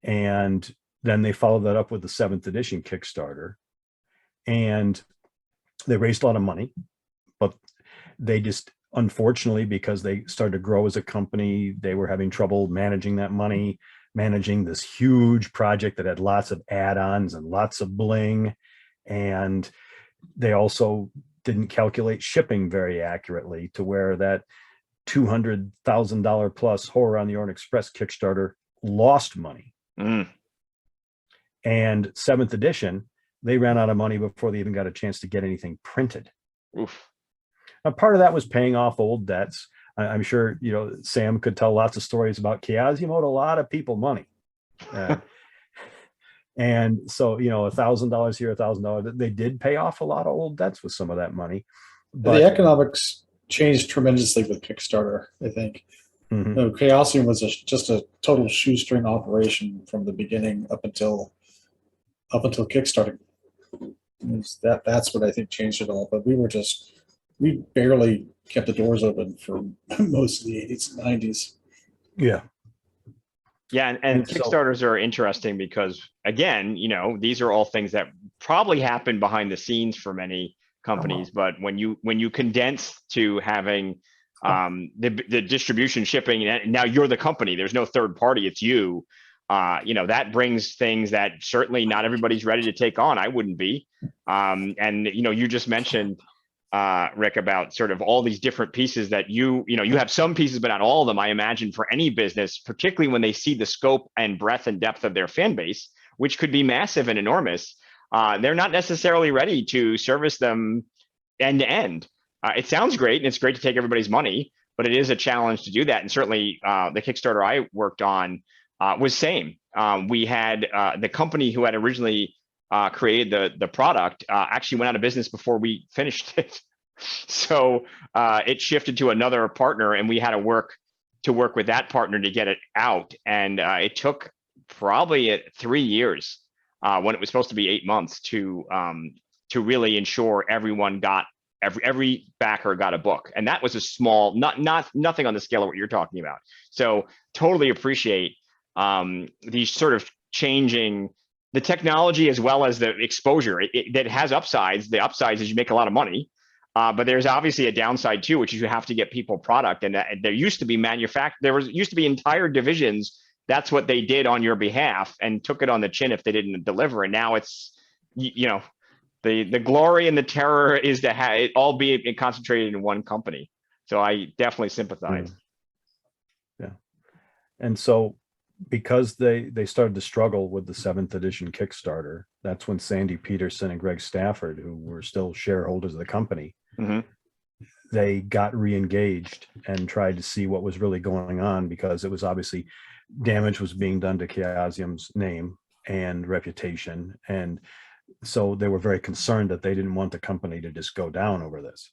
And then they followed that up with the 7th edition Kickstarter. And they raised a lot of money, but they just, unfortunately, because they started to grow as a company, they were having trouble managing that money, managing this huge project that had lots of add-ons and lots of bling. And they also didn't calculate shipping very accurately, to where that $200,000 plus Horror on the Orient Express Kickstarter lost money. And 7th edition, they ran out of money before they even got a chance to get anything printed. Oof. Now, part of that was paying off old debts. I'm sure, Sam could tell lots of stories about Chaosium owed a lot of people money. And so, $1,000 here, $1,000, they did pay off a lot of old debts with some of that money. But the economics changed tremendously with Kickstarter, I think. Chaosium was just a total shoestring operation from the beginning up until Kickstarter. That's what I think changed it all. But we barely kept the doors open for most of the 80s and 90s. Yeah. Yeah, and Kickstarters are interesting because, again, these are all things that probably happen behind the scenes for many companies. But when you condense to having the distribution, shipping, and now you're the company, there's no third party, it's you. That brings things that certainly not everybody's ready to take on. I wouldn't be. And you just mentioned, Rick, about sort of all these different pieces that you have some pieces, but not all of them. I imagine for any business, particularly when they see the scope and breadth and depth of their fan base, which could be massive and enormous, they're not necessarily ready to service them end to end. It sounds great, and it's great to take everybody's money, but it is a challenge to do that. And certainly the Kickstarter I worked on was same. We had the company who had originally created the product actually went out of business before we finished it. So it shifted to another partner, and we had to work with that partner to get it out. And it took probably 3 years when it was supposed to be 8 months to really ensure everyone got every backer got a book. And that was a small, nothing on the scale of what you're talking about. So totally appreciate these sort of changing the technology as well as the exposure. That has upsides. The upsides is you make a lot of money, but there's obviously a downside too, which is you have to get people product. And there used to be used to be entire divisions. That's what they did on your behalf and took it on the chin if they didn't deliver. And now it's, the glory and the terror is to have it all be concentrated in one company. So I definitely sympathize. Yeah. And so, because they started to struggle with the 7th edition Kickstarter, that's when Sandy Peterson and Greg Stafford, who were still shareholders of the company, they got re-engaged and tried to see what was really going on, because it was obviously damage was being done to Chaosium's name and reputation. And so they were very concerned that they didn't want the company to just go down over this.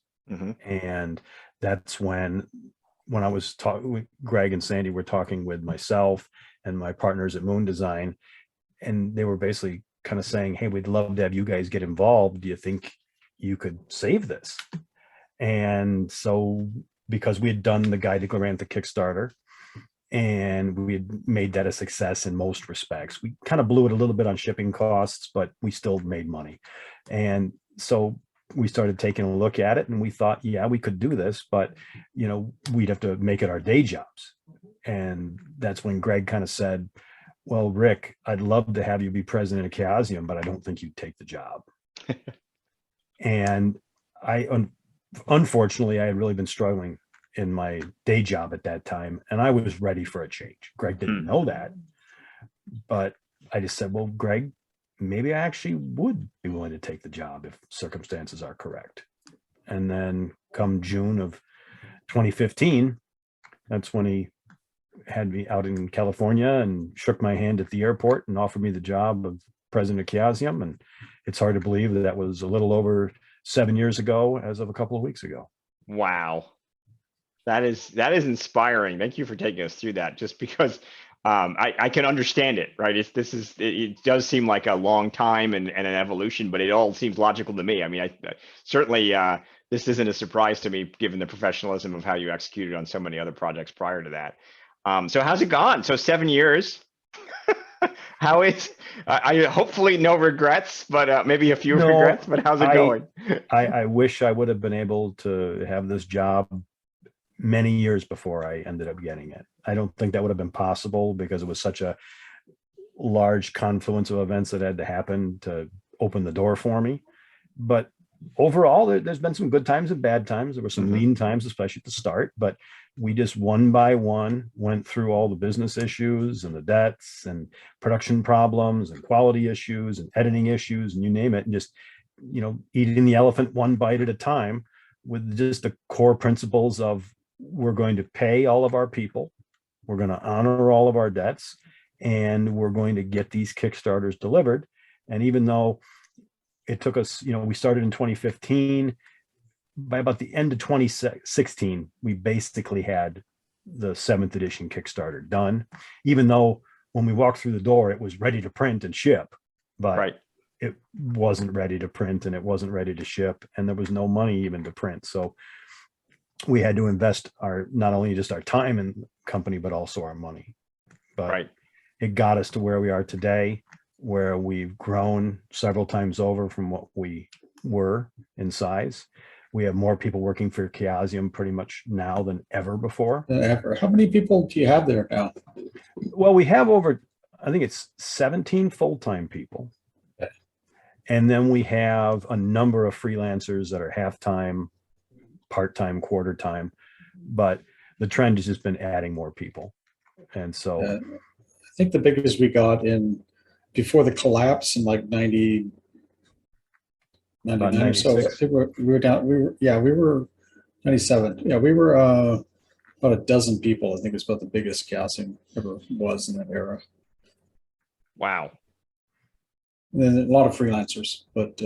And that's when I was talking, Greg and Sandy were talking with myself and my partners at Moon Design, and they were basically kind of saying, hey, we'd love to have you guys get involved. Do you think you could save this? And so, because we had done the Guide to Glorantha Kickstarter, and we had made that a success in most respects, we kind of blew it a little bit on shipping costs, but we still made money. And so we started taking a look at it, and we thought, yeah, we could do this, but we'd have to make it our day jobs. And that's when Greg kind of said, well, Rick, I'd love to have you be president of Chaosium, but I don't think you'd take the job. And unfortunately, I had really been struggling in my day job at that time, and I was ready for a change. Greg didn't know that, but I just said, well, Greg, maybe I actually would be willing to take the job if circumstances are correct. And then come June of 2015, that's when he had me out in California and shook my hand at the airport and offered me the job of president of Chaosium. And it's hard to believe that was a little over 7 years ago, as of a couple of weeks ago. Wow. That is inspiring. Thank you for taking us through that, just because I can understand it, right? It does seem like a long time and an evolution, but it all seems logical to me. I mean, I certainly, this isn't a surprise to me, given the professionalism of how you executed on so many other projects prior to that. So how's it gone? So 7 years. How is, I hopefully no regrets, but maybe a few regrets, but how's it going? I wish I would have been able to have this job many years before I ended up getting it. I don't think that would have been possible, because it was such a large confluence of events that had to happen to open the door for me. But overall, there's been some good times and bad times. There were some lean times, especially at the start, but we just one by one went through all the business issues and the debts and production problems and quality issues and editing issues and you name it, and just, eating the elephant one bite at a time with just the core principles of we're going to pay all of our people, we're going to honor all of our debts, and we're going to get these Kickstarters delivered. And even though it took us, we started in 2015, by about the end of 2016, we basically had the 7th edition Kickstarter done, even though when we walked through the door, it was ready to print and ship, but it wasn't ready to print and it wasn't ready to ship, and there was no money even to print. So we had to invest not only just our time in the company, but also our money. But it got us to where we are today, where we've grown several times over from what we were in size. We have more people working for Chaosium pretty much now than ever before. How many people do you have there now? Well, we have over, I think it's 17 full-time people. Okay. And then we have a number of freelancers that are half-time, part-time, quarter-time. But the trend has just been adding more people. And so I think the biggest we got in before the collapse in like 99, so I think we were down. We were 97. Yeah, we were about a dozen people. I think it's about the biggest Chaosium ever was in that era. Wow. And then a lot of freelancers, but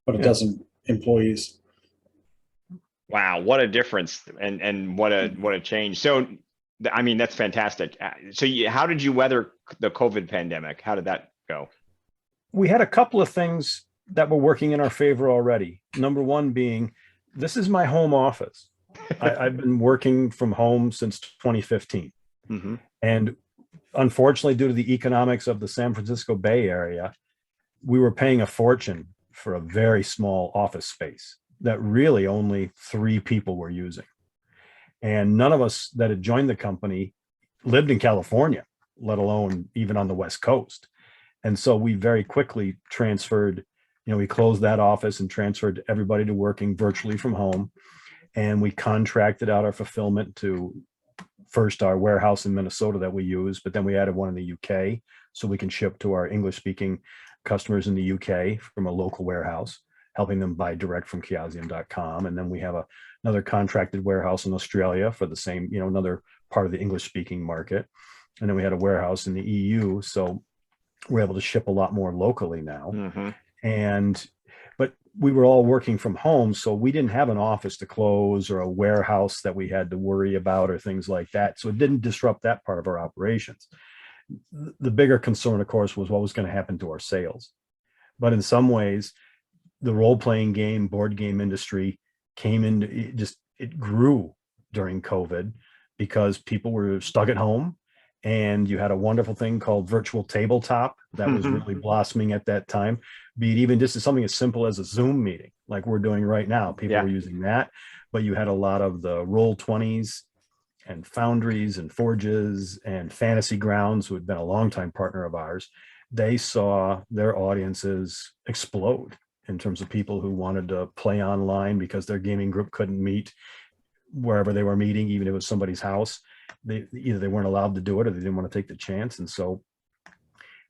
but a dozen employees. Wow, what a difference, and what a change. So, I mean, that's fantastic. So, how did you weather the COVID pandemic? How did that go? We had a couple of things that were working in our favor already. Number one being, this is my home office. I've been working from home since 2015. Mm-hmm. And unfortunately, due to the economics of the San Francisco Bay Area, we were paying a fortune for a very small office space that really only 3 people were using. And none of us that had joined the company lived in California, let alone even on the West Coast. And so we very quickly transferred, we closed that office and transferred everybody to working virtually from home. And we contracted out our fulfillment to first our warehouse in Minnesota that we use, but then we added one in the UK so we can ship to our English-speaking customers in the UK from a local warehouse, helping them buy direct from chaosium.com. And then we have another contracted warehouse in Australia for the same, another part of the English-speaking market. And then we had a warehouse in the EU. So we're able to ship a lot more locally now. Mm-hmm. But we were all working from home, so we didn't have an office to close or a warehouse that we had to worry about or things like that. So it didn't disrupt that part of our operations. The bigger concern, of course, was what was going to happen to our sales. But in some ways, the role-playing game, board game industry came into it grew during COVID because people were stuck at home. And you had a wonderful thing called virtual tabletop that was really blossoming at that time. Be it even just as something as simple as a Zoom meeting, like we're doing right now. People were using that, but you had a lot of the Roll20s and Foundries and Forges and Fantasy Grounds, who had been a longtime partner of ours. They saw their audiences explode in terms of people who wanted to play online because their gaming group couldn't meet wherever they were meeting, even if it was somebody's house. Either they weren't allowed to do it or they didn't want to take the chance. And so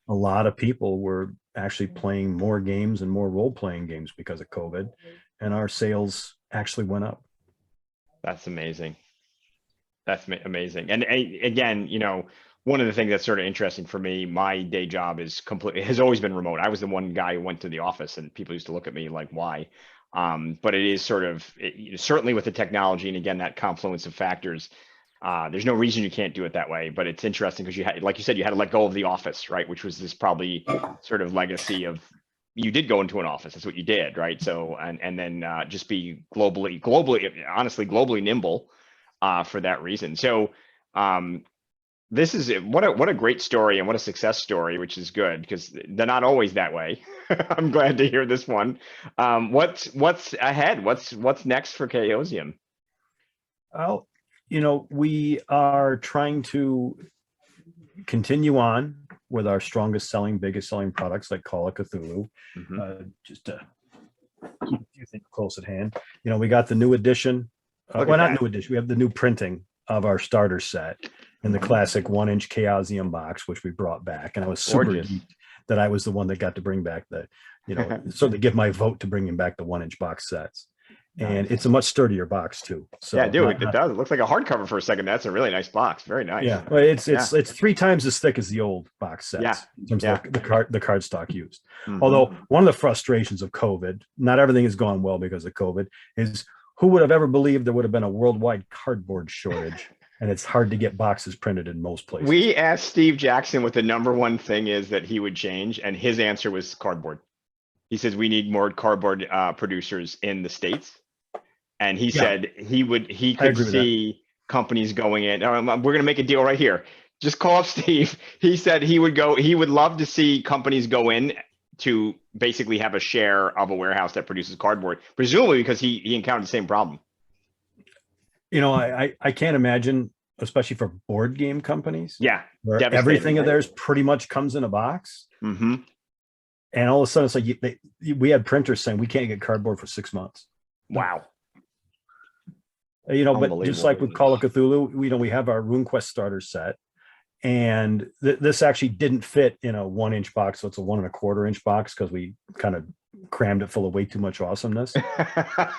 a lot of people were actually playing more games and more role-playing games because of COVID, and our sales actually went up. That's amazing. That's amazing. And again, one of the things that's sort of interesting for me, my day job has always been remote. I was the one guy who went to the office and people used to look at me like, why? But it is certainly with the technology, and again, that confluence of factors, there's no reason you can't do it that way. But it's interesting because like you said, you had to let go of the office, right? Which was this probably sort of legacy of, you did go into an office. That's what you did, right? So, and then just be globally nimble for that reason. So, this is what a great story and what a success story, which is good because they're not always that way. I'm glad to hear this one. What's ahead? What's next for Chaosium? Well, we are trying to continue on with our strongest selling, biggest selling products like Call of Cthulhu. Mm-hmm. Just to keep a few things close at hand. We got the new edition Well, not new edition. We have the new printing of our starter set in the classic 1-inch Chaosium box, which we brought back. And I was super geeked that I was the one that got to bring back the, certainly give my vote to bringing back the 1-inch box sets. And it's a much sturdier box too. So yeah, dude, it does. It looks like a hardcover for a second. That's a really nice box. Very nice. Yeah, well, it's 3 times as thick as the old box sets in terms of the card stock used. Although one of the frustrations of COVID, not everything has gone well because of COVID, is who would have ever believed there would have been a worldwide cardboard shortage? And it's hard to get boxes printed in most places. We asked Steve Jackson what the #1 thing is that he would change, and his answer was cardboard. He says we need more cardboard producers in the States. And he said he could see companies going in. We're going to make a deal right here. Just call up Steve. He said he would love to see companies go in to basically have a share of a warehouse that produces cardboard, presumably because he encountered the same problem. I can't imagine, especially for board game companies. Yeah. Where everything of theirs pretty much comes in a box. Mm-hmm. And all of a sudden it's like we had printers saying we can't get cardboard for 6 months. Wow. But just like with Call of Cthulhu, we have our RuneQuest starter set, and this actually didn't fit in a 1-inch box, so it's a 1 1/4-inch box because we kind of crammed it full of way too much awesomeness.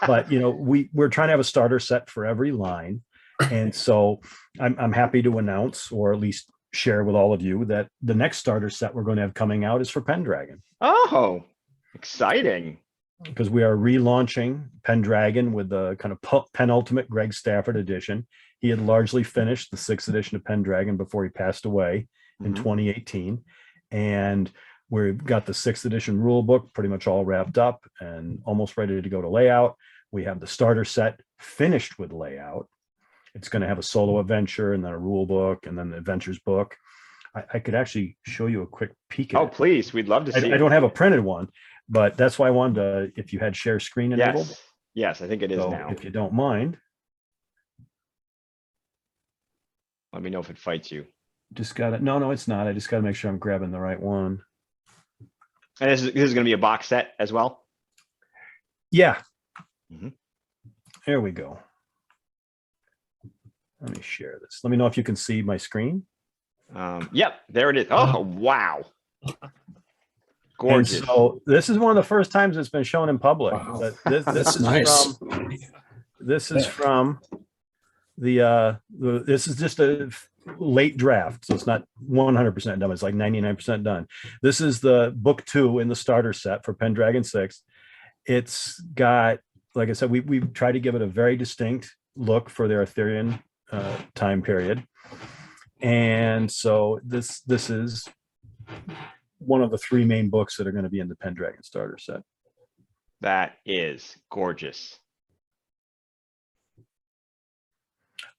But we're trying to have a starter set for every line, and so I'm happy to announce, or at least share with all of you, that the next starter set we're going to have coming out is for Pendragon. Oh, exciting! Because we are relaunching Pendragon with the kind of penultimate Greg Stafford edition. He had largely finished the 6th edition of Pendragon before he passed away in 2018. And we've got the 6th edition rule book pretty much all wrapped up and almost ready to go to layout. We have the starter set finished with layout. It's going to have a solo adventure and then a rule book and then the adventures book. I could actually show you a quick peek at it. Please. We'd love to see I don't have a printed one, but that's why I wanted to, if you had share screen enabled. Yes, I think it is now. If you don't mind. Let me know if it fights you. Just got it. No, it's not. I just got to make sure I'm grabbing the right one. And this is going to be a box set as well? Yeah. There we go. Let me share this. Let me know if you can see my screen. Yep, there it is. Oh, wow. Gorgeous. And so this is one of the first times it's been shown in public. Wow. This is nice. This is from this is just a late draft, so it's not 100% done. It's like 99% done. This is the book 2 in the starter set for Pendragon 6. It's got, like I said, we've tried to give it a very distinct look for the Arthurian time period. And so this is one of the 3 main books that are going to be in the Pendragon starter set. That is gorgeous.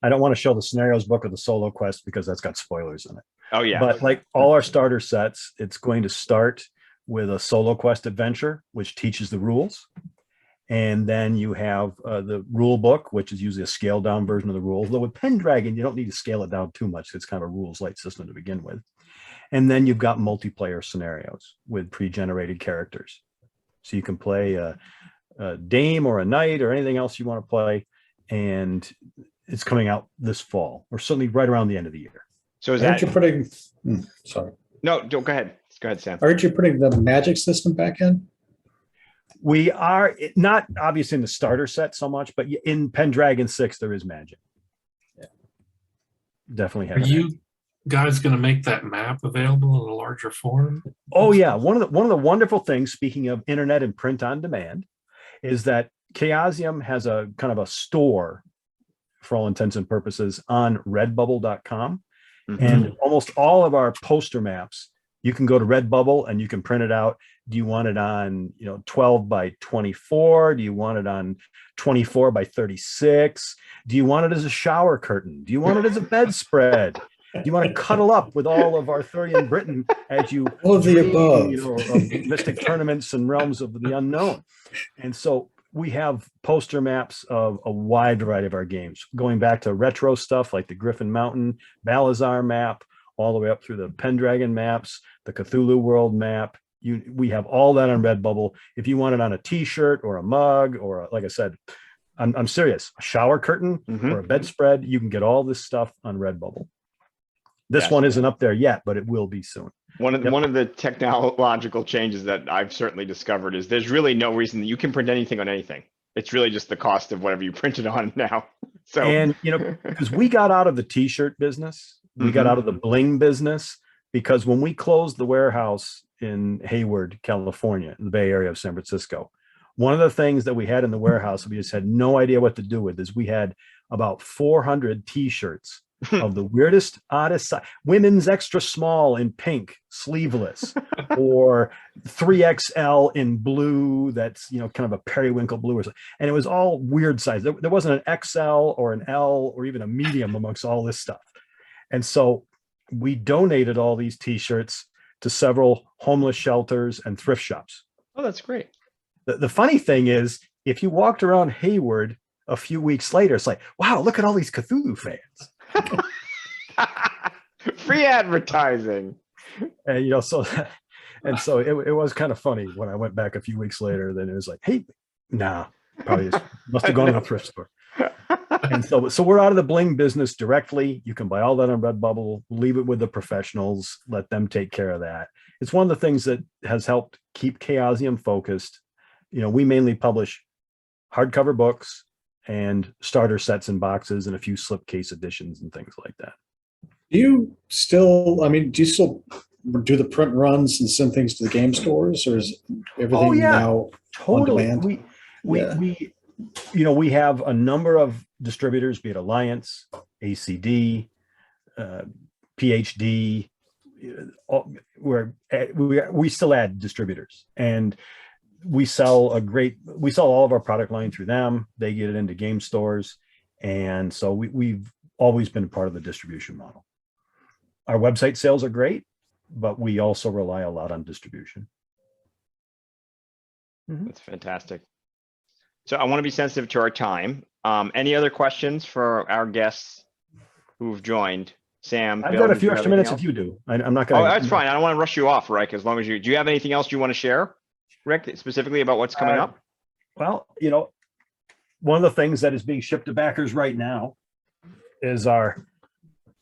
I don't want to show the scenarios book or the solo quest because that's got spoilers in it. Oh yeah. But like all our starter sets, it's going to start with a solo quest adventure, which teaches the rules. And then you have the rule book, which is usually a scaled down version of the rules. Though with Pendragon, you don't need to scale it down too much. It's kind of a rules light system to begin with. And then you've got multiplayer scenarios with pre-generated characters. So you can play a dame or a knight or anything else you want to play. And it's coming out this fall, or certainly right around the end of the year. So is Aren't you putting, sorry. No, don't go ahead. Go ahead, Sam. Aren't you putting the magic system back in? We are not obviously in the starter set so much, but in Pendragon 6, there is magic. Yeah. Definitely have. Are you guys going to make that map available in a larger form? Oh yeah. One of the wonderful things, speaking of internet and print on demand, is that Chaosium has a kind of a store for all intents and purposes on redbubble.com. And almost all of our poster maps, you can go to Redbubble and you can print it out. Do you want it on 12 by 24? Do you want it on 24 by 36? Do you want it as a shower curtain? Do you want it as a bedspread? Do you want to cuddle up with all of Arthurian Britain as you all of the above, of mystic tournaments and realms of the unknown? And so we have poster maps of a wide variety of our games, going back to retro stuff like the Griffin Mountain, Balazar map, all the way up through the Pendragon maps, the Cthulhu World map. We have all that on Redbubble. If you want it on a T-shirt or a mug or, like I said, I'm serious. A shower curtain or a bedspread, you can get all this stuff on Redbubble. This one isn't up there yet, but it will be soon. One of the technological changes that I've certainly discovered is there's really no reason that you can print anything on anything. It's really just the cost of whatever you printed on now. So, and because we got out of the t-shirt business, we got out of the bling business, because when we closed the warehouse in Hayward, California, in the Bay Area of San Francisco, one of the things that we had in the warehouse we just had no idea what to do with is we had about 400 t-shirts of the weirdest, oddest size. Women's extra small in pink, sleeveless, or 3XL in blue. That's, kind of a periwinkle blue or something. And it was all weird size. There wasn't an XL or an L or even a medium amongst all this stuff. And so we donated all these t-shirts to several homeless shelters and thrift shops. Oh, that's great. The funny thing is, if you walked around Hayward a few weeks later, it's like, wow, look at all these Cthulhu fans. Free advertising. And so it was kind of funny when I went back a few weeks later. Then it was like, hey, nah, probably must have gone to a thrift store. And so we're out of the bling business directly. You can buy all that on Redbubble, leave it with the professionals, let them take care of that. It's one of the things that has helped keep Chaosium focused. We mainly publish hardcover books and starter sets and boxes and a few slipcase editions and things like that. Do you still do the print runs and send things to the game stores, or is everything now totally on demand? We have a number of distributors, be it Alliance, ACD, PhD, where we still add distributors, and we sell all of our product line through them. They get it into game stores. And so we've always been part of the distribution model. Our website sales are great, but we also rely a lot on distribution. That's fantastic. So I want to be sensitive to our time. Any other questions for our guests who've joined? Sam, I've got a few extra minutes if you do. I'm not going to. Oh, that's fine. I don't want to rush you off, Rick, as long as do you have anything else you want to share, Rick, specifically about what's coming up? Well, one of the things that is being shipped to backers right now is our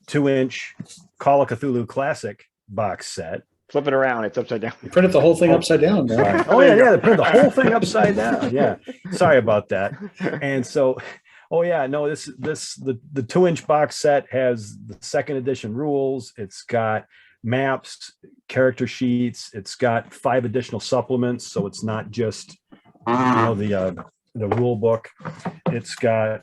2-inch Call of Cthulhu Classic box set. Flip it around. It's upside down. You printed the whole thing upside down, man. Oh, yeah. They printed the whole thing upside down. Yeah. Sorry about that. And so, the 2-inch box set has the 2nd edition rules. It's got maps, character sheets. It's got 5 additional supplements. So it's not just, the rule book. It's got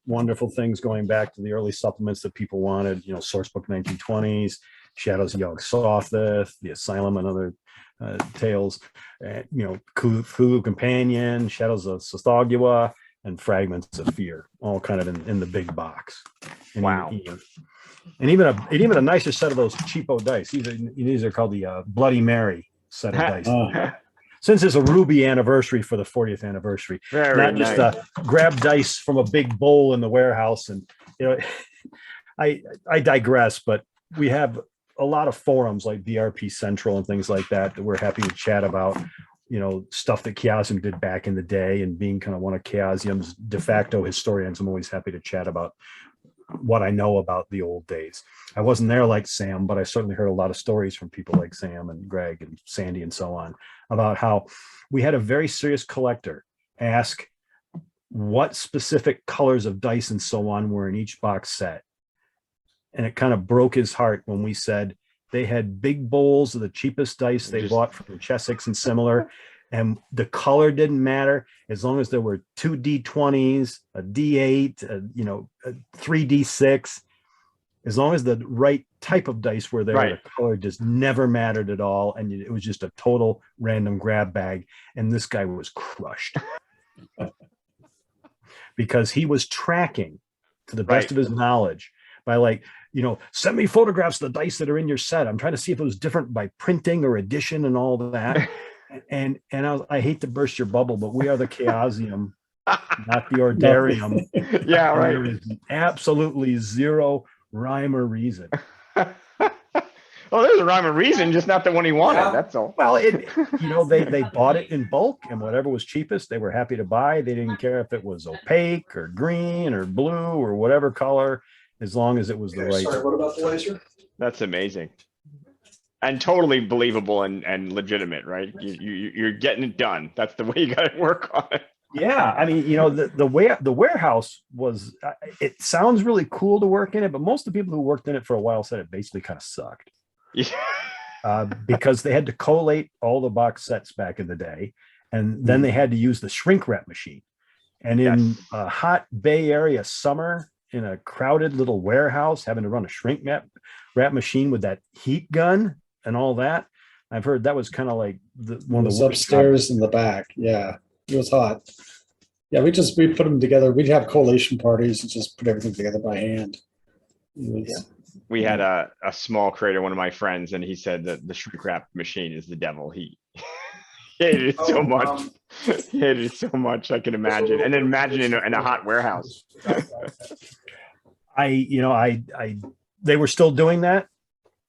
wonderful things going back to the early supplements that people wanted, Sourcebook 1920s, Shadows of Yog-Sothoth, The Asylum and Other Tales, Cthulhu Companion, Shadows of Sothogua, and Fragments of Fear, all kind of in the big box. And wow. And even a nicer set of those cheapo dice. These are called the Bloody Mary set of dice. Since it's a Ruby anniversary for the 40th anniversary, not just grab dice from a big bowl in the warehouse. And I digress, but we have a lot of forums like DRP Central and things like that we're happy to chat about. Stuff that Chaosium did back in the day, and being kind of one of Chaosium's de facto historians, I'm always happy to chat about what I know about the old days. I wasn't there like Sam, but I certainly heard a lot of stories from people like Sam and Greg and Sandy and so on about how we had a very serious collector ask what specific colors of dice and so on were in each box set. And it kind of broke his heart when we said they had big bowls of the cheapest dice they bought from Chessex and similar. And the color didn't matter as long as there were 2 D20s, a D8, a 3 D6. As long as the right type of dice were there, the color just never mattered at all. And it was just a total random grab bag. And this guy was crushed because he was tracking, to the best of his knowledge, by send me photographs of the dice that are in your set. I'm trying to see if it was different by printing or edition and all of that. And I hate to burst your bubble, but we are the Chaosium, not the Ordarium. Yeah, right. There is absolutely zero rhyme or reason. Well, there's a rhyme and reason, just not the one he wanted. Yeah. That's all. Well, they bought it in bulk, and whatever was cheapest, they were happy to buy. They didn't care if it was opaque or green or blue or whatever color, as long as it was the right. Sorry, what about the laser? That's amazing. And totally believable and legitimate, right? You're getting it done. That's the way you got to work on it. Yeah, I mean, the warehouse was. It sounds really cool to work in it, but most of the people who worked in it for a while said it basically kind of sucked. Yeah. Because they had to collate all the box sets back in the day, and then they had to use the shrink wrap machine. And in a hot Bay Area summer, in a crowded little warehouse, having to run a shrink wrap machine with that heat gun and all that, I've heard that was kind of like one of the upstairs in the back. Yeah, it was hot. Yeah, we put them together. We'd have collation parties and just put everything together by hand. We had a small creator, one of my friends, and he said that the shrink wrap machine is the devil. He hated it so much. He hated it so much, I can imagine. And then imagine in a hot warehouse. They were still doing that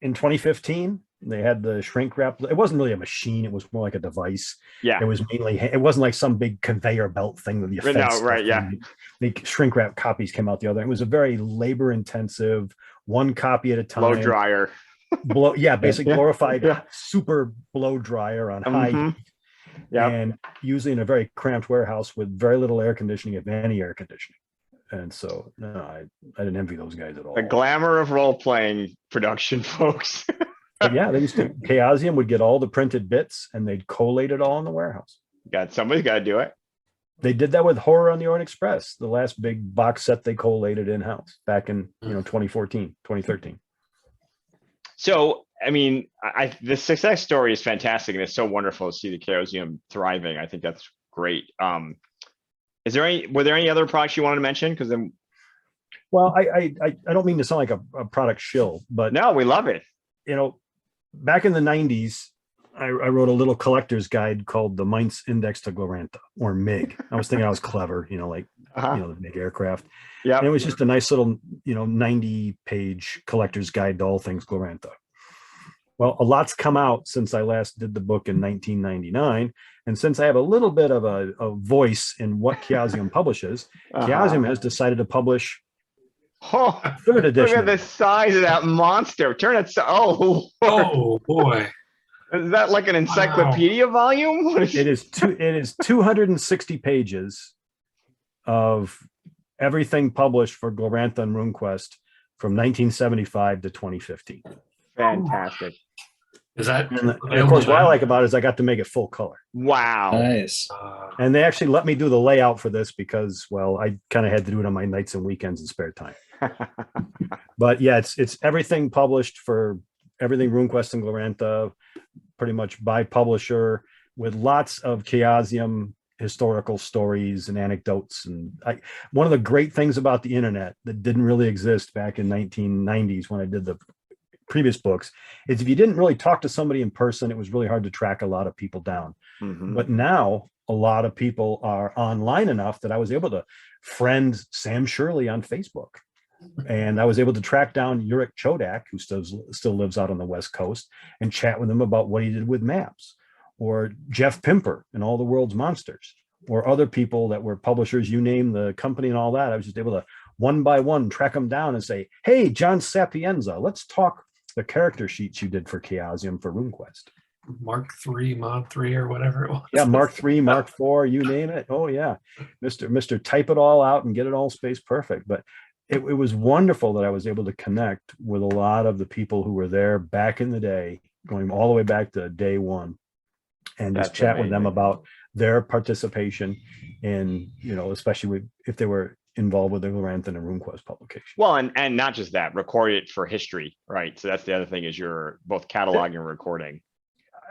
in 2015. They had the shrink wrap. It wasn't really a machine. It was more like a device. Yeah. It was mainly, it wasn't like some big conveyor belt thing with your face. No, right. Yeah. The shrink wrap copies came out the other. It was a very labor intensive, one copy at a time. Blow dryer. Basically glorified super blow dryer on high heat. Yeah. And usually in a very cramped warehouse with very little air conditioning, if any air conditioning. And so, no, I didn't envy those guys at all. The glamour of role-playing production, folks. But yeah, they used to, Chaosium would get all the printed bits and they'd collate it all in the warehouse. Somebody's got to do it. They did that with Horror on the Orient Express, the last big box set they collated in-house back in 2014, 2013. So, I mean, the success story is fantastic, and it's so wonderful to see the Chaosium thriving. I think that's great. Were there any other products you wanted to mention? Because then, well, I don't mean to sound like a product shill, but no, we love it. Back in the 90s, I wrote a little collector's guide called the Meints Index to Glorantha, or MiG. I was thinking I was clever, the MiG aircraft. Yeah, it was just a nice little 90-page collector's guide to all things Glorantha. Well, a lot's come out since I last did the book in 1999, and since I have a little bit of a voice in what Chaosium publishes, Chaosium has decided to publish third edition. Look at the size of that monster. Turn it. Oh boy. Is that like an encyclopedia volume? It is 260 pages of everything published for Glorantha and RuneQuest from 1975 to 2015. Fantastic. Is that? And of course, what I like about it is I got to make it full color. Wow. Nice. And they actually let me do the layout for this because, well, I kind of had to do it on my nights and weekends and spare time. But yeah, it's everything published for everything RuneQuest and Glorantha, pretty much by publisher, with lots of Chaosium historical stories and anecdotes. And one of the great things about the internet that didn't really exist back in 1990s when I did the previous books is if you didn't really talk to somebody in person, it was really hard to track a lot of people down. But now a lot of people are online enough that I was able to friend Sam Shirley on Facebook. And I was able to track down Rick Chodak, who still lives out on the West Coast, and chat with him about what he did with maps, or Jeff Pimper and All the World's Monsters, or other people that were publishers, you name the company and all that. I was just able to one by one track them down and say, hey, John Sapienza, let's talk the character sheets you did for Chaosium for RuneQuest. Mark III, Mod 3, or whatever it was. Yeah, Mark III, Mark IV, you name it. Oh yeah, Mr. Type it all out and get it all space perfect. But it was wonderful that I was able to connect with a lot of the people who were there back in the day, going all the way back to day one, and just chat with them about their participation in, especially if they were involved with the Gloranthan and RuneQuest publication. Well, and not just that, record it for history, right? So that's the other thing, is you're both cataloging and recording.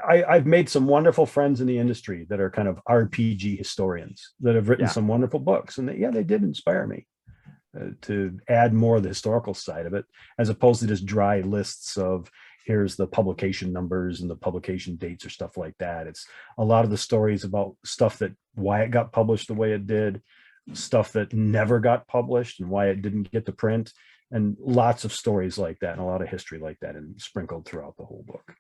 I've made some wonderful friends in the industry that are kind of RPG historians that have written some wonderful books, and they did inspire me to add more of the historical side of it, as opposed to just dry lists of here's the publication numbers and the publication dates or stuff like that. It's a lot of the stories about stuff that why it got published the way it did, stuff that never got published and why it didn't get to print, and lots of stories like that and a lot of history like that and sprinkled throughout the whole book.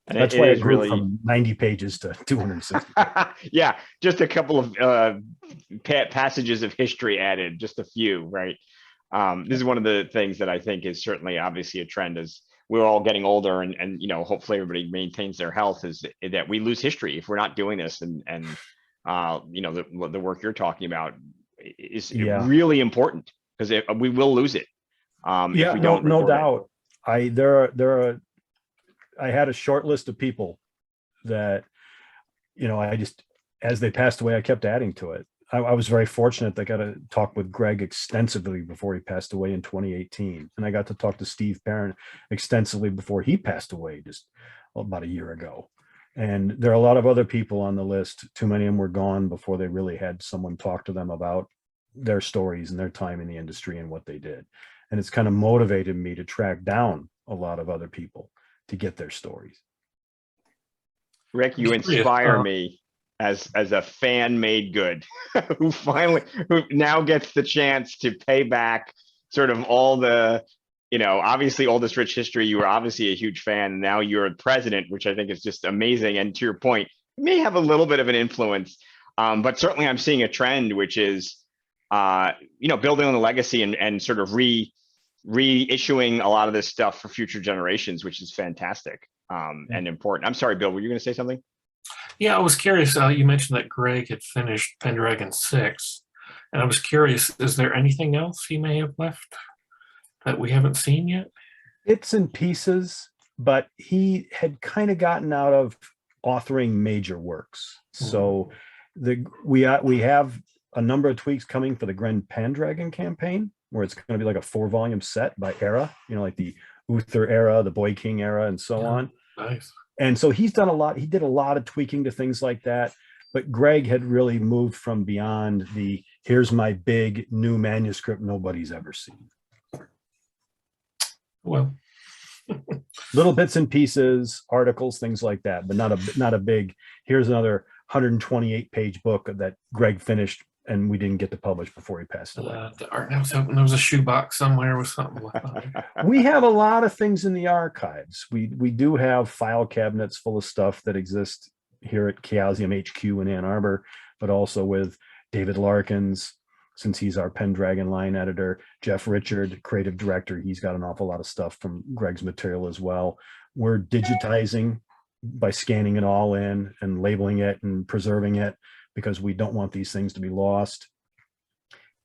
And that's why it grew really from 90 pages to 260. Yeah, just a couple of passages of history added, just a few, right? This is one of the things that I think is certainly obviously a trend as we're all getting older and you know, hopefully everybody maintains their health, is that we lose history if we're not doing this. And you know, the work you're talking about is really important, because we will lose it if we don't. No doubt. I had a short list of people that, you know, I just, as they passed away, I kept adding to it. I was very fortunate that I got to talk with Greg extensively before he passed away in 2018. And I got to talk to Steve Perrin extensively before he passed away just about a year ago. And there are a lot of other people on the list. Too many of them were gone before they really had someone talk to them about their stories and their time in the industry and what they did. And it's kind of motivated me to track down a lot of other people to get their stories. Rick, you inspire me as a fan made good who now gets the chance to pay back sort of all the, you know, obviously all this rich history. You were obviously a huge fan, and now you're a president, which I think is just amazing. And to your point, it may have a little bit of an influence, but certainly I'm seeing a trend, which is, you know, building on the legacy and sort of reissuing a lot of this stuff for future generations, which is fantastic and important. I'm sorry, Bill, were you going to say something? Yeah, I was curious. You mentioned that Greg had finished Pendragon 6, and I was curious, is there anything else he may have left that we haven't seen yet? Bits and pieces, but he had kind of gotten out of authoring major works. So we have a number of tweaks coming for the Grand Pendragon campaign, where it's going to be like a 4-volume set by era, you know, like the Uther era, the Boy King era, and so on. Nice. And so he's done a lot. He did a lot of tweaking to things like that. But Greg had really moved from beyond the, here's my big new manuscript nobody's ever seen. Well, little bits and pieces, articles, things like that, but not a big, here's another 128-page book that Greg finished and we didn't get to publish before he passed away. I was hoping there was a shoebox somewhere with something like that. We have a lot of things in the archives. We do have file cabinets full of stuff that exist here at Chaosium HQ in Ann Arbor, but also with David Larkins, since he's our Pendragon line editor, Jeff Richard, creative director. He's got an awful lot of stuff from Greg's material as well. We're digitizing by scanning it all in and labeling it and preserving it, because we don't want these things to be lost.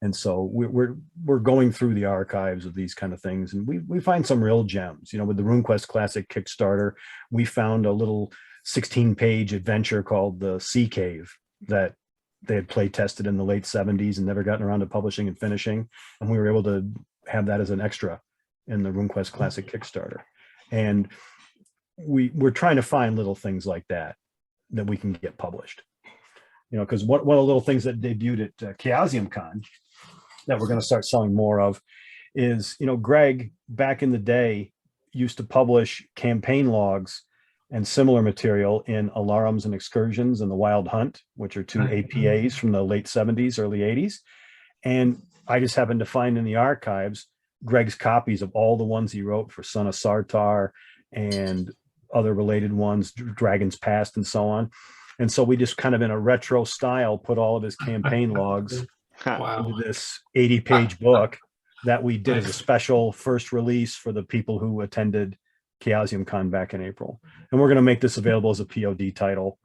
And so we're going through the archives of these kind of things, and we find some real gems. You know, with the RuneQuest Classic Kickstarter, we found a little 16-page adventure called the Sea Cave that they had play tested in the late 70s and never gotten around to publishing and finishing. And we were able to have that as an extra in the RuneQuest Classic Kickstarter. And we're trying to find little things like that we can get published. You know, because one of the little things that debuted at Chaosium Con that we're going to start selling more of is, you know, Greg back in the day used to publish campaign logs and similar material in Alarums and Excursions and The Wild Hunt, which are two APAs from the late 70s, early 80s. And I just happened to find in the archives Greg's copies of all the ones he wrote for Son of Sartar and other related ones, Dragon's Past and so on. And so we just kind of in a retro style put all of his campaign logs into this 80-page book that we did as a special first release for the people who attended Chaosium Con back in April. And we're going to make this available as a POD title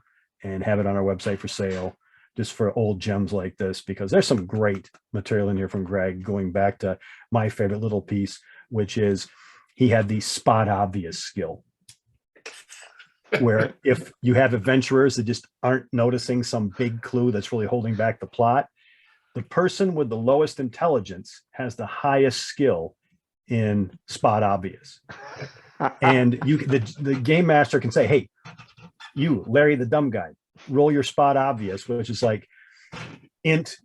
and have it on our website for sale, just for old gems like this, because there's some great material in here from Greg, going back to my favorite little piece, which is he had the spot obvious skill, where if you have adventurers that just aren't noticing some big clue that's really holding back the plot, the person with the lowest intelligence has the highest skill in spot obvious. And the game master can say, hey, you, Larry the dumb guy, roll your spot obvious, which is like int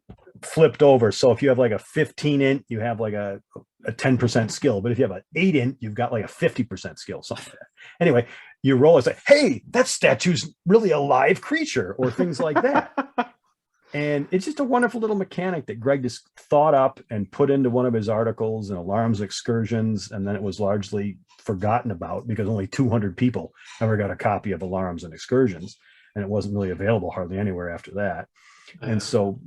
flipped over. So if you have like a 15 int, you have like a 10% skill. But if you have an 8 int, you've got like a 50% skill, something like that. Anyway, you roll and say, hey, that statue's really a live creature, or things like that. And it's just a wonderful little mechanic that Greg just thought up and put into one of his articles in Alarms Excursions. And then it was largely forgotten about because only 200 people ever got a copy of Alarms and Excursions. And it wasn't really available hardly anywhere after that. And so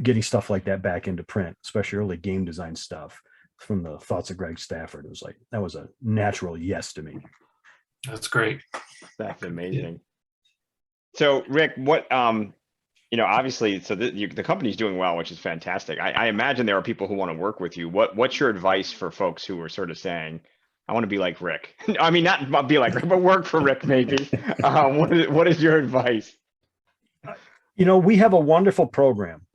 getting stuff like that back into print, especially early game design stuff from the thoughts of Greg Stafford, it was like, that was a natural yes to me. That's great. That's amazing. So Rick, what, obviously, so the company's doing well, which is fantastic. I imagine there are people who want to work with you. What's your advice for folks who are sort of saying, I want to be like Rick? I mean, not be like Rick, but work for Rick maybe. What is your advice? We have a wonderful program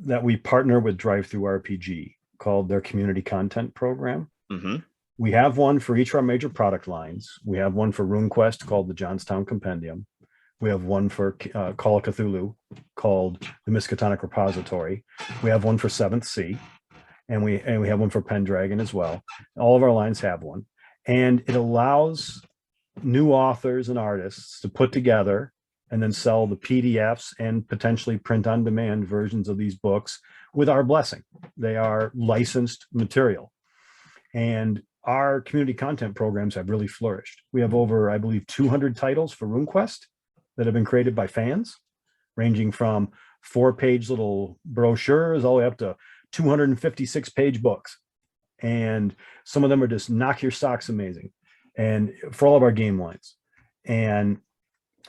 that we partner with DriveThruRPG called their Community Content Program. Mm-hmm. We have one for each of our major product lines. We have one for RuneQuest called the Johnstown Compendium. We have one for Call of Cthulhu called the Miskatonic Repository. We have one for 7th Sea, and we have one for Pendragon as well. All of our lines have one, and it allows new authors and artists to put together and then sell the PDFs and potentially print-on-demand versions of these books with our blessing. They are licensed material, and our community content programs have really flourished. We have over, I believe, 200 titles for RuneQuest that have been created by fans, ranging from 4-page little brochures all the way up to 256-page books. And some of them are just knock your socks amazing, and for all of our game lines. And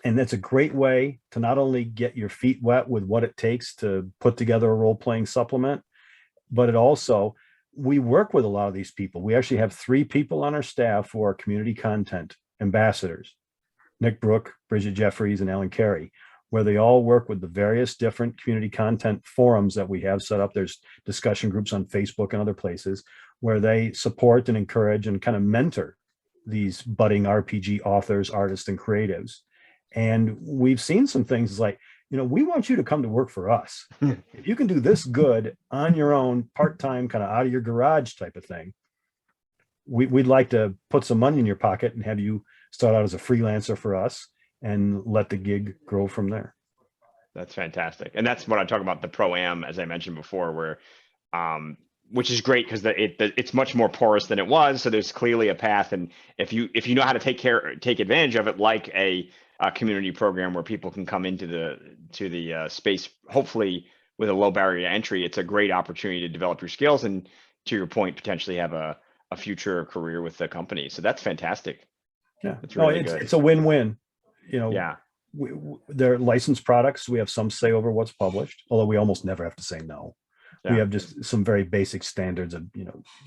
that's a great way to not only get your feet wet with what it takes to put together a role-playing supplement, but it also, we work with a lot of these people. We actually have 3 people on our staff who are community content ambassadors: Nick Brook, Bridget Jeffries, and Alan Carey, where they all work with the various different community content forums that we have set up. There's discussion groups on Facebook and other places where they support and encourage and kind of mentor these budding RPG authors, artists, and creatives. And we've seen some things like, we want you to come to work for us. If you can do this good on your own, part-time, kind of out of your garage type of thing, we'd like to put some money in your pocket and have you start out as a freelancer for us and let the gig grow from there. That's fantastic. And that's what I talk about, the Pro-Am, as I mentioned before, where, which is great because it's much more porous than it was. So there's clearly a path. And if you know how to take advantage of it, like a community program where people can come into the space, hopefully with a low barrier to entry, it's a great opportunity to develop your skills and, to your point, potentially have a future career with the company. So that's fantastic. Yeah, it's really good. It's a win-win. Yeah, they're licensed products. We have some say over what's published, although we almost never have to say no. Yeah. We have just some very basic standards of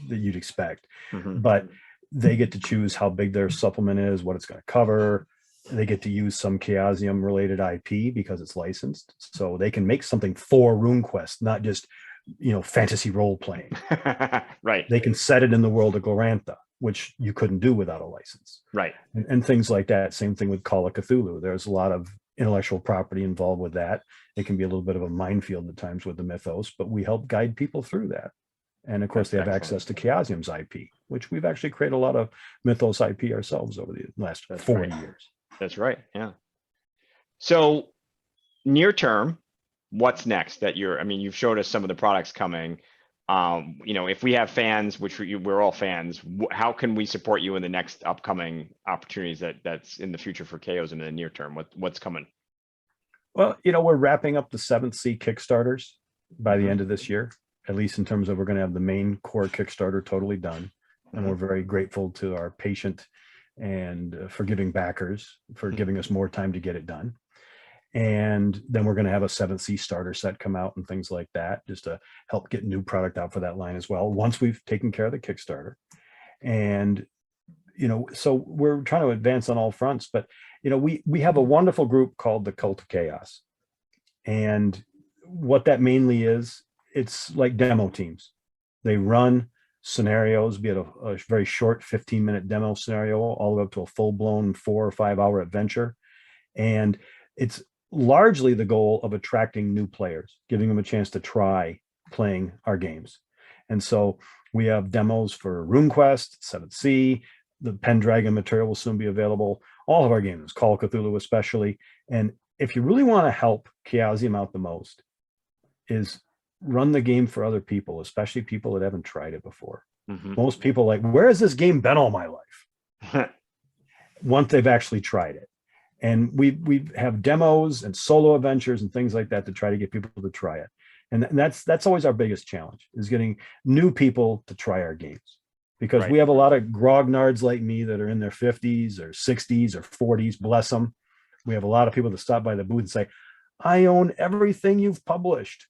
that you'd expect, but they get to choose how big their supplement is, what it's going to cover. They get to use some Chaosium related IP because it's licensed, so they can make something for RuneQuest, not just fantasy role playing. Right. They can set it in the world of Glorantha, which you couldn't do without a license. Right. And things like that. Same thing with Call of Cthulhu. There's a lot of intellectual property involved with that. It can be a little bit of a minefield at times with the mythos, but we help guide people through that. And of course, they have access to Chaosium's IP, which we've actually created a lot of mythos IP ourselves over the last 40 years. That's right. Yeah. So near term, what's next that you've showed us some of the products coming. If we have fans, which we're all fans, how can we support you in the next upcoming opportunities that's in the future for Chaosium in the near term? What's coming? Well, we're wrapping up the 7th Sea Kickstarters by the end of this year, at least in terms of we're going to have the main core Kickstarter totally done. And we're very grateful to our patient and forgiving backers for giving us more time to get it done. And then we're going to have a 7th Sea starter set come out and things like that, just to help get new product out for that line as well, once we've taken care of the Kickstarter. And, so we're trying to advance on all fronts, but, we have a wonderful group called the Cult of Chaos. And what that mainly is, it's like demo teams. They run scenarios, be it a very short 15-minute demo scenario, all the way up to a full-blown 4 or 5 hour adventure. And it's largely the goal of attracting new players, giving them a chance to try playing our games. And so we have demos for RuneQuest, 7th Sea, the Pendragon material will soon be available, all of our games, Call of Cthulhu especially. And if you really want to help Chaosium out the most, is run the game for other people, especially people that haven't tried it before. Mm-hmm. Most people like, where has this game been all my life? Once they've actually tried it. And we have demos and solo adventures and things like that to try to get people to try it. And that's always our biggest challenge, is getting new people to try our games. Because we have a lot of grognards like me that are in their 50s or 60s or 40s, bless them. We have a lot of people that stop by the booth and say, I own everything you've published.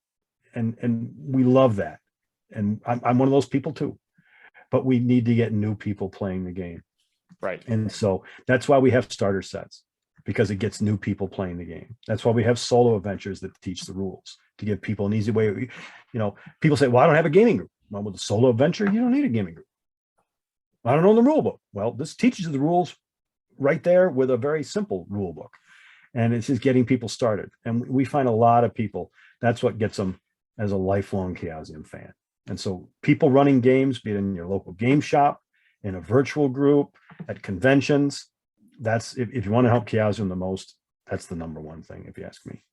And we love that. And I'm one of those people too. But we need to get new people playing the game. Right. And so that's why we have starter sets, because it gets new people playing the game. That's why we have solo adventures that teach the rules, to give people an easy way. You know, people say, well, I don't have a gaming group. Well, with a solo adventure, you don't need a gaming group. I don't know the rule book. Well, this teaches you the rules right there with a very simple rule book. And it's just getting people started. And we find a lot of people, that's what gets them as a lifelong Chaosium fan. And so people running games, be it in your local game shop, in a virtual group, at conventions, that's, if you want to help Chaosium the most, that's the number one thing, if you ask me.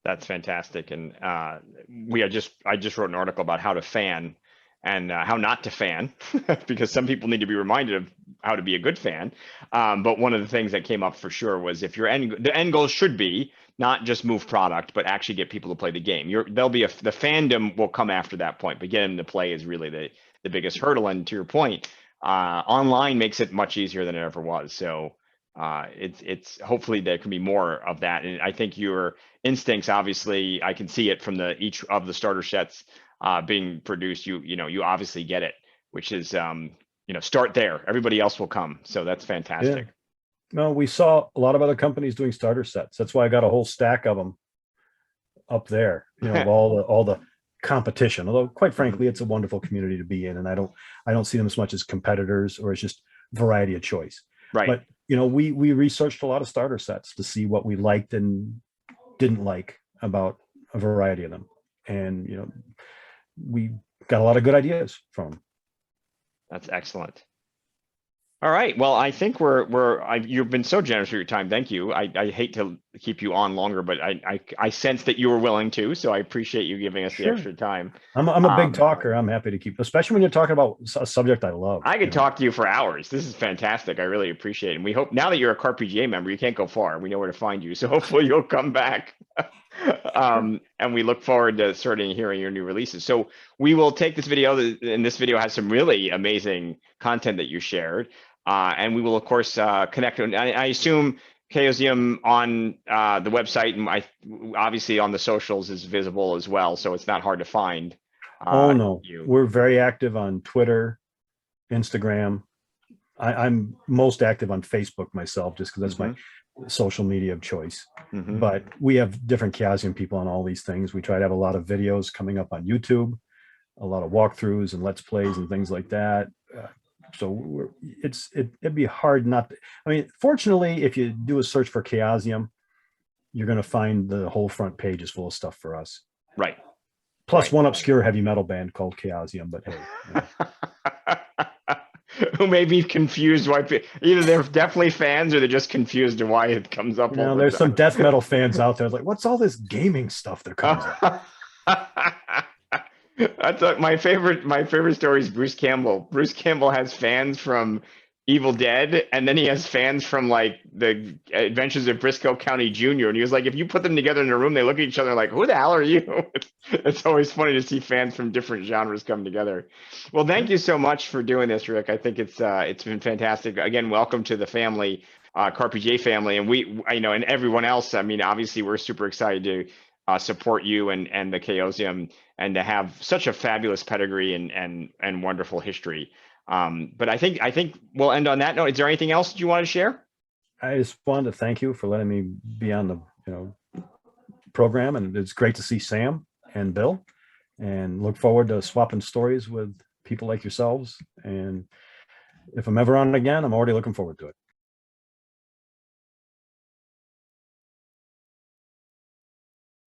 That's fantastic. And I just wrote an article about how to fan and how not to fan, because some people need to be reminded of how to be a good fan. But one of the things that came up for sure was, if the end goal should be not just move product, but actually get people to play the game. The fandom will come after that point, but getting them to play is really the biggest hurdle. And to your point, online makes it much easier than it ever was. So it's hopefully there can be more of that. And I think your instincts, obviously, I can see it from each of the starter sets being produced. You obviously get it, which is start there. Everybody else will come. So that's fantastic. Yeah. No, we saw a lot of other companies doing starter sets. That's why I got a whole stack of them up there. Of all the competition. Although, quite frankly, it's a wonderful community to be in, and I don't see them as much as competitors, or as just variety of choice. Right. But we researched a lot of starter sets to see what we liked and didn't like about a variety of them, and we got a lot of good ideas from them. That's excellent. All right. Well, I think you've been so generous with your time. Thank you. I hate to keep you on longer, but I sense that you were willing to, so I appreciate you giving us the extra time. I'm a big talker. I'm happy to keep, especially when you're talking about a subject I love. I could talk to you for hours. This is fantastic. I really appreciate it. And we hope, now that you're a CAR-PGA member, you can't go far. We know where to find you. So hopefully you'll come back. And we look forward to starting hearing your new releases. So we will take this video, and this video has some really amazing content that you shared. And we will, of course, connect. I assume Chaosium on the website, and obviously on the socials is visible as well, so it's not hard to find. Oh no, we're very active on Twitter, Instagram. I'm most active on Facebook myself, just because that's my social media of choice. But we have different Chaosium people on all these things. We try to have a lot of videos coming up on YouTube, a lot of walkthroughs and let's plays and things like that. So it'd be hard not to, fortunately, if you do a search for Chaosium, you're going to find the whole front page is full of stuff for us. Right. Plus one obscure heavy metal band called Chaosium, but hey. Who may be confused why either they're definitely fans or they're just confused to why it comes up. There's some death metal fans out there like, what's all this gaming stuff that comes up? That's my favorite story is Bruce Campbell. Bruce Campbell has fans from Evil Dead, and then he has fans from like the Adventures of Briscoe County Jr. And he was like, if you put them together in a room, they look at each other like, who the hell are you? It's always funny to see fans from different genres come together. Well, thank you so much for doing this, Rick. I think it's been fantastic. Again, welcome to the family, CAR-PGA family, and and everyone else. Obviously, we're super excited to support you and the Chaosium, and to have such a fabulous pedigree and wonderful history. But I think we'll end on that note. Is there anything else you want to share? I just wanted to thank you for letting me be on the program, and it's great to see Sam and Bill, and look forward to swapping stories with people like yourselves. And if I'm ever on again, I'm already looking forward to it.